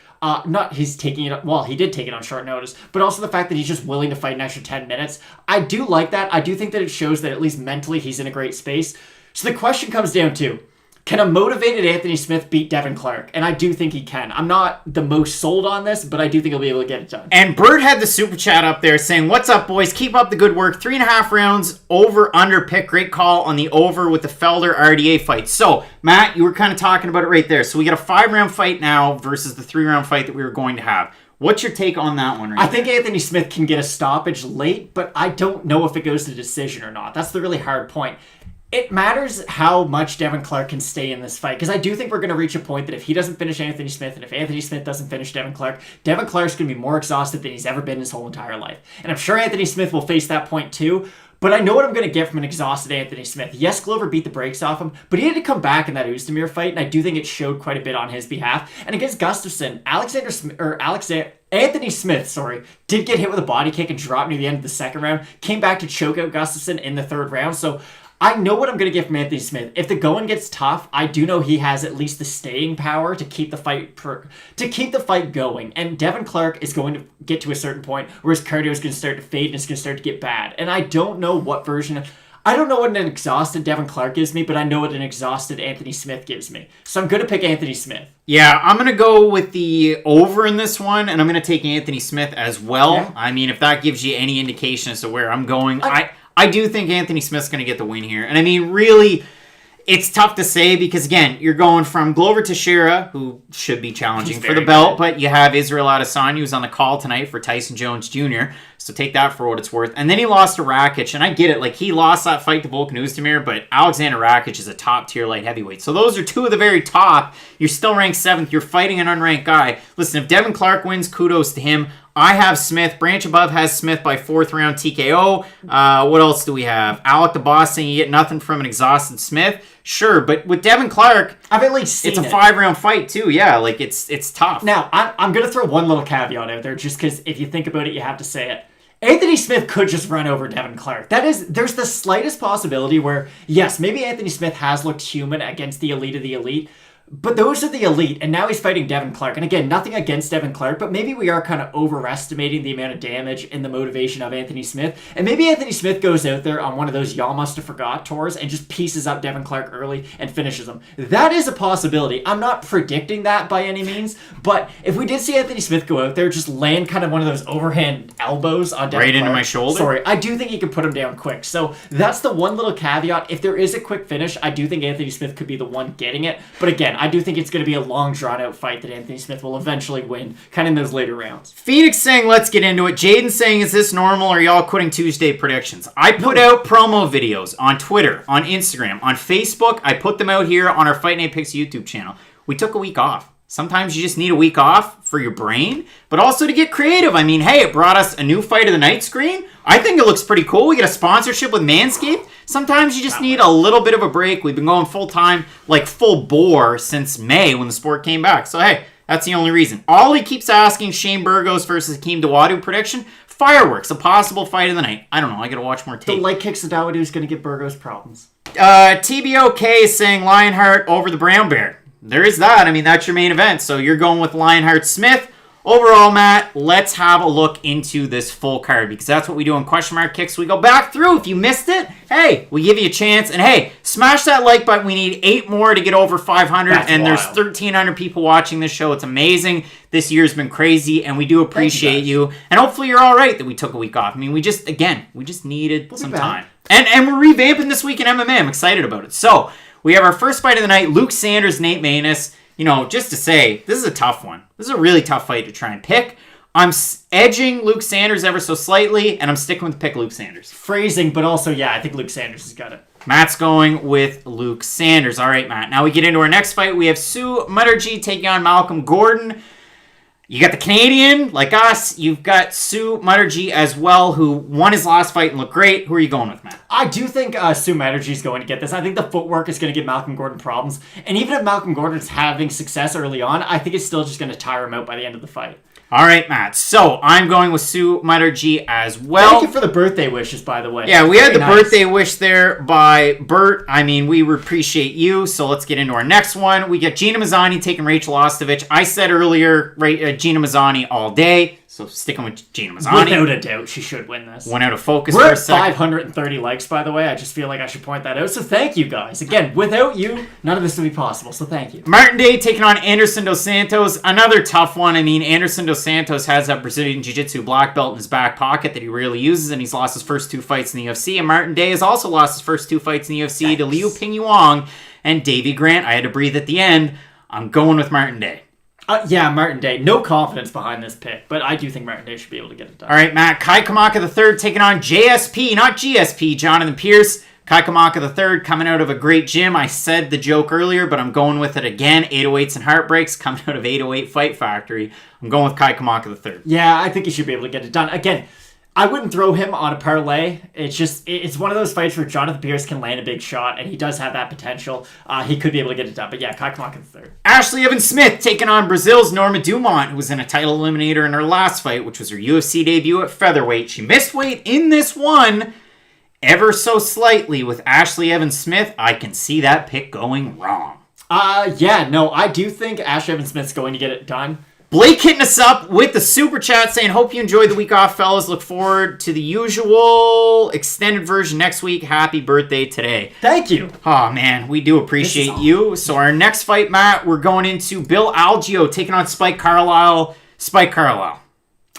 He's taking it, well, he did take it on short notice, but also the fact that he's just willing to fight an extra 10 minutes. I do like that. I do think that it shows that at least mentally he's in a great space. So the question comes down to, can a motivated Anthony Smith beat Devin Clark? And I do think he can. I'm not the most sold on this, but I do think he'll be able to get it done.
And Bert had the super chat up there saying, what's up, boys? Keep up the good work. 3.5 rounds, over, under pick. Great call on the over with the Felder RDA fight. So, Matt, you were kind of talking about it right there. So we got a 5-round fight now versus the 3-round fight that we were going to have. What's your take on that one right
I think Anthony Smith can get a stoppage late, but I don't know if it goes to decision or not. That's the really hard point. It matters how much Devin Clark can stay in this fight, because I do think we're going to reach a point that if he doesn't finish Anthony Smith, and if Anthony Smith doesn't finish Devin Clark's going to be more exhausted than he's ever been his whole entire life. And I'm sure Anthony Smith will face that point too, but I know what I'm going to get from an exhausted Anthony Smith. Yes, Glover beat the brakes off him, but he had to come back in that Ozdemir fight, and I do think it showed quite a bit on his behalf. And against Gustafsson, Anthony Smith, did get hit with a body kick and dropped near the end of the 2nd round, came back to choke out Gustafsson in the 3rd round, so I know what I'm going to get from Anthony Smith. If the going gets tough, I do know he has at least the staying power to keep the fight going. And Devin Clark is going to get to a certain point where his cardio is going to start to fade and it's going to start to get bad. And I don't know what an exhausted Devin Clark gives me, but I know what an exhausted Anthony Smith gives me. So I'm going to pick Anthony Smith.
Yeah, I'm going to go with the over in this one, and I'm going to take Anthony Smith as well. Yeah. I mean, if that gives you any indication as to where I'm going, I do think Anthony Smith's going to get the win here. And I mean, really, it's tough to say because, again, you're going from Glover Teixeira, who should be challenging for the belt, but you have Israel Adesanya, who's on the call tonight for Tyson Jones Jr., so take that for what it's worth. And then he lost to Rakic, and I get it. Like, he lost that fight to Volkan Ozdemir, but Alexander Rakic is a top-tier light heavyweight. So those are 2 of the very top. You're still ranked 7th. You're fighting an unranked guy. Listen, if Devin Clark wins, kudos to him. I have Smith. Branch Above has Smith by 4th round TKO. What else do we have? Alec the Boss saying you get nothing from an exhausted Smith. Sure, but with Devin Clark,
I've at least seen
it's a 5-round fight too. Yeah, like it's tough.
Now, I'm going to throw one little caveat out there just because if you think about it, you have to say it. Anthony Smith could just run over Devin Clark. There's the slightest possibility where, yes, maybe Anthony Smith has looked human against the elite of the elite, but those are the elite, and now he's fighting Devin Clark. And again, nothing against Devin Clark, but maybe we are kind of overestimating the amount of damage and the motivation of Anthony Smith. And maybe Anthony Smith goes out there on one of those y'all must have forgot tours and just pieces up Devin Clark early and finishes him. That is a possibility. I'm not predicting that by any means, but if we did see Anthony Smith go out there, just land kind of one of those overhand elbows on Devin Clark.
Right into my shoulder?
I do think he can put him down quick. So that's the one little caveat. If there is a quick finish, I do think Anthony Smith could be the one getting it. But again, I do think it's going to be a long, drawn-out fight that Anthony Smith will eventually win, kind of in those later rounds.
Phoenix saying, let's get into it. Jaden saying, is this normal, or are y'all quitting Tuesday predictions? I put out promo videos on Twitter, on Instagram, on Facebook. I put them out here on our Fight Night Picks YouTube channel. We took a week off. Sometimes you just need a week off for your brain, but also to get creative. I mean, hey, it brought us a new Fight of the Night screen. I think it looks pretty cool. We get a sponsorship with Manscaped. Sometimes you just need a little bit of a break. We've been going full-time, like full bore since May when the sport came back. So, hey, That's the only reason. All he keeps asking, Shane Burgos versus Hakeem Dawodu prediction. Fireworks, a possible fight of the night. I don't know. I got to watch more tape.
The leg kicks of Dawodu is going to give Burgos problems.
TBOK is saying Lionheart over the Brown Bear. There is that. I mean, that's your main event. So you're going with Lionheart Smith. Overall, Matt, let's have a look into this full card because that's what we do in Question Mark Kicks. We go back through. If you missed it, hey, we give you a chance. And hey, smash that like button. We need 8 more to get over 500.
That's
and
wild.
There's 1,300 people watching this show. It's amazing. This year's been crazy, and we do appreciate you. And hopefully you're all right that we took a week off. I mean, we just needed some time. And we're revamping this week in MMA. I'm excited about it. So we have our first fight of the night, Luke Sanders, Nate Mannis. You know, just to say, this is a tough one. This is a really tough fight to try and pick. I'm edging Luke Sanders ever so slightly, and I'm sticking with pick Luke Sanders.
Phrasing, but also, yeah, I think Luke Sanders has got it.
Matt's going with Luke Sanders. All right, Matt. Now we get into our next fight. We have Sue Mudaerji taking on Malcolm Gordon. You got the Canadian, like us. You've got Sue Mudaerji as well, who won his last fight and looked great. Who are you going with, Matt?
I do think Sue Mudaerji is going to get this. I think the footwork is going to give Malcolm Gordon problems. And even if Malcolm Gordon's having success early on, I think it's still just going to tire him out by the end of the fight.
All right, Matt. So I'm going with Sue Mudaerji as well.
Thank you for the birthday wishes, by the way.
Yeah, we had the
Very nice.
birthday wish there by Bert. I mean, we appreciate you. So let's get into our next one. We got Gina Mazzani taking Rachel Ostovich. I said earlier, Gina Mazzani all day. So sticking with Gina Mazzani.
Without a doubt, she should win this.
Went out of focus
We're
for a
at
second.
530 likes, by the way. I just feel like I should point that out. So thank you, guys. Again, without you, none of this would be possible. So thank you.
Martin Day taking on Anderson Dos Santos. Another tough one. I mean, Anderson Dos Santos has that Brazilian Jiu-Jitsu black belt in his back pocket that he rarely uses, and he's lost his first 2 fights in the UFC. And Martin Day has also lost his first 2 fights in the UFC to Liu Pingyuan and Davey Grant. I had to breathe at the end. I'm going with Martin Day.
Yeah, Martin Day. No confidence behind this pick, but I do think Martin Day should be able to get it done.
All right, Matt. Kai Kamaka III taking on JSP, not GSP, Jonathan Pierce. Kai Kamaka III coming out of a great gym. I said the joke earlier, but I'm going with it again. 808s and Heartbreaks coming out of 808 Fight Factory. I'm going with Kai Kamaka III.
Yeah, I think he should be able to get it done. Again, I wouldn't throw him on a parlay. It's one of those fights where Jonathan Pierce can land a big shot, and he does have that potential. He could be able to get it done. But yeah, Kai Kamaka III.
Ashlee Evans-Smith taking on Brazil's Norma Dumont, who was in a title eliminator in her last fight, which was her UFC debut at featherweight. She missed weight in this one ever so slightly with Ashlee Evans-Smith. I can see that pick going wrong.
Yeah, no, I do think Ashlee Evans-Smith's going to get it done.
Blake hitting us up with the super chat saying, hope you enjoyed the week off, fellas. Look forward to the usual extended version next week. Happy birthday today.
Thank you.
Oh, man, we do appreciate you. So our next fight, Matt, we're going into Bill Algeo taking on Spike Carlyle. Spike Carlyle.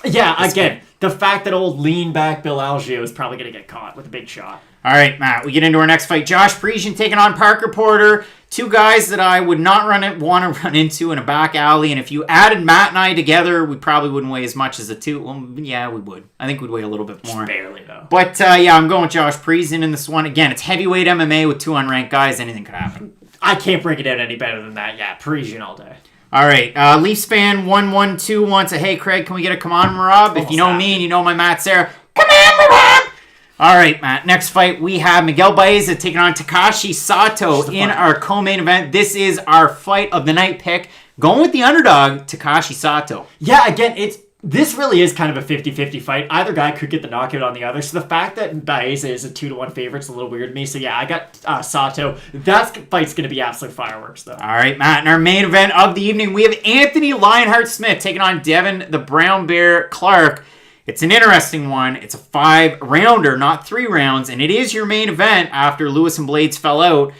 Yeah, again, the fact that old lean back Bill Algeo is probably going to get caught with a big shot.
All right, Matt, we get into our next fight. Josh Parisian taking on Parker Porter. 2 guys that I would not want to run into in a back alley. And if you added Matt and I together, we probably wouldn't weigh as much as the 2. Well, yeah, we would. I think we'd weigh a little bit more.
Just barely, though.
But, yeah, I'm going with Josh Parisian in this one. Again, it's heavyweight MMA with 2 unranked guys. Anything could happen.
I can't break it out any better than that. Yeah, Parisian all day.
All right, Leafs fan 112 wants a, hey, Craig, can we get a come on, Marab? If you know me and you know my Matt Sarah, come on, Marab! All right, Matt. Next fight, we have Miguel Baeza taking on Takashi Sato in our co-main event. This is our fight of the night pick. Going with the underdog, Takashi Sato.
Yeah, again, this really is kind of a 50-50 fight. Either guy could get the knockout on the other. So the fact that Baeza is a 2-1 favorite is a little weird to me. So yeah, I got Sato. That fight's going to be absolute fireworks, though.
All right, Matt. In our main event of the evening, we have Anthony Lionheart Smith taking on Devin the Brown Bear Clark. It's an interesting one. It's a 5-rounder, not 3 rounds, and it is your main event after Lewis and Blaydes fell out.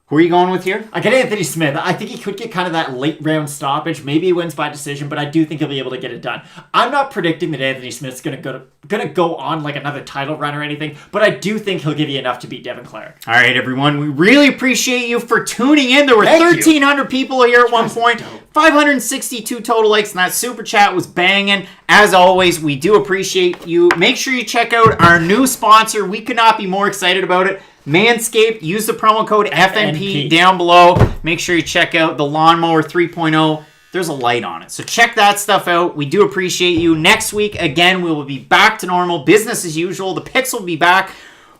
Who are you going with here?
I got Anthony Smith. I think he could get kind of that late round stoppage. Maybe he wins by decision, but I do think he'll be able to get it done. I'm not predicting that Anthony Smith's going to go on like another title run or anything, but I do think he'll give you enough to beat Devin Clark.
All right, everyone. We really appreciate you for tuning in. There were 1,300 people here at one point. 562 total likes, and that super chat was banging. As always, we do appreciate you. Make sure you check out our new sponsor. We could not be more excited about it. Manscaped. Use the promo code FNP down below. Make sure you check out the Lawnmower 3.0. There's a light on it. So check that stuff out. We do appreciate you. Next week, again, we will be back to normal. Business as usual. The picks will be back.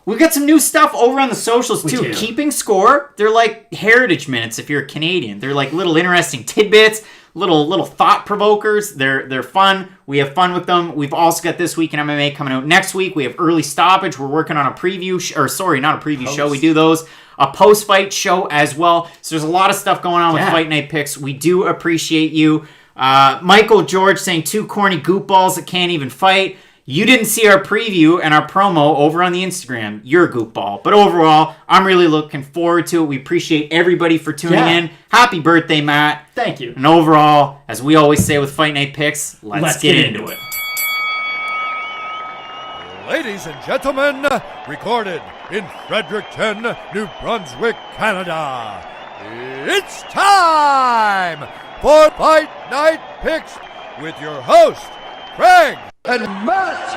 We've got some new stuff over on the socials, too. Keeping score. They're like heritage minutes if you're a Canadian. They're like little interesting tidbits, little thought provokers. They're fun. We have fun with them. We've also got This Week in MMA coming out next week. We have Early Stoppage. We're working on a preview, not a preview show. We do those. A post-fight show as well. So there's a lot of stuff going on with Fight Night Picks. We do appreciate you. Michael George saying 2 corny goop balls that can't even fight. You didn't see our preview and our promo over on the Instagram. You're a goop ball. But overall, I'm really looking forward to it. We appreciate everybody for tuning in. Happy birthday, Matt.
Thank you.
And overall, as we always say with Fight Night Picks, let's get into it.
Ladies and gentlemen, recorded in Fredericton, New Brunswick, Canada, it's time for Fight Night Picks with your host, Craig and Matt.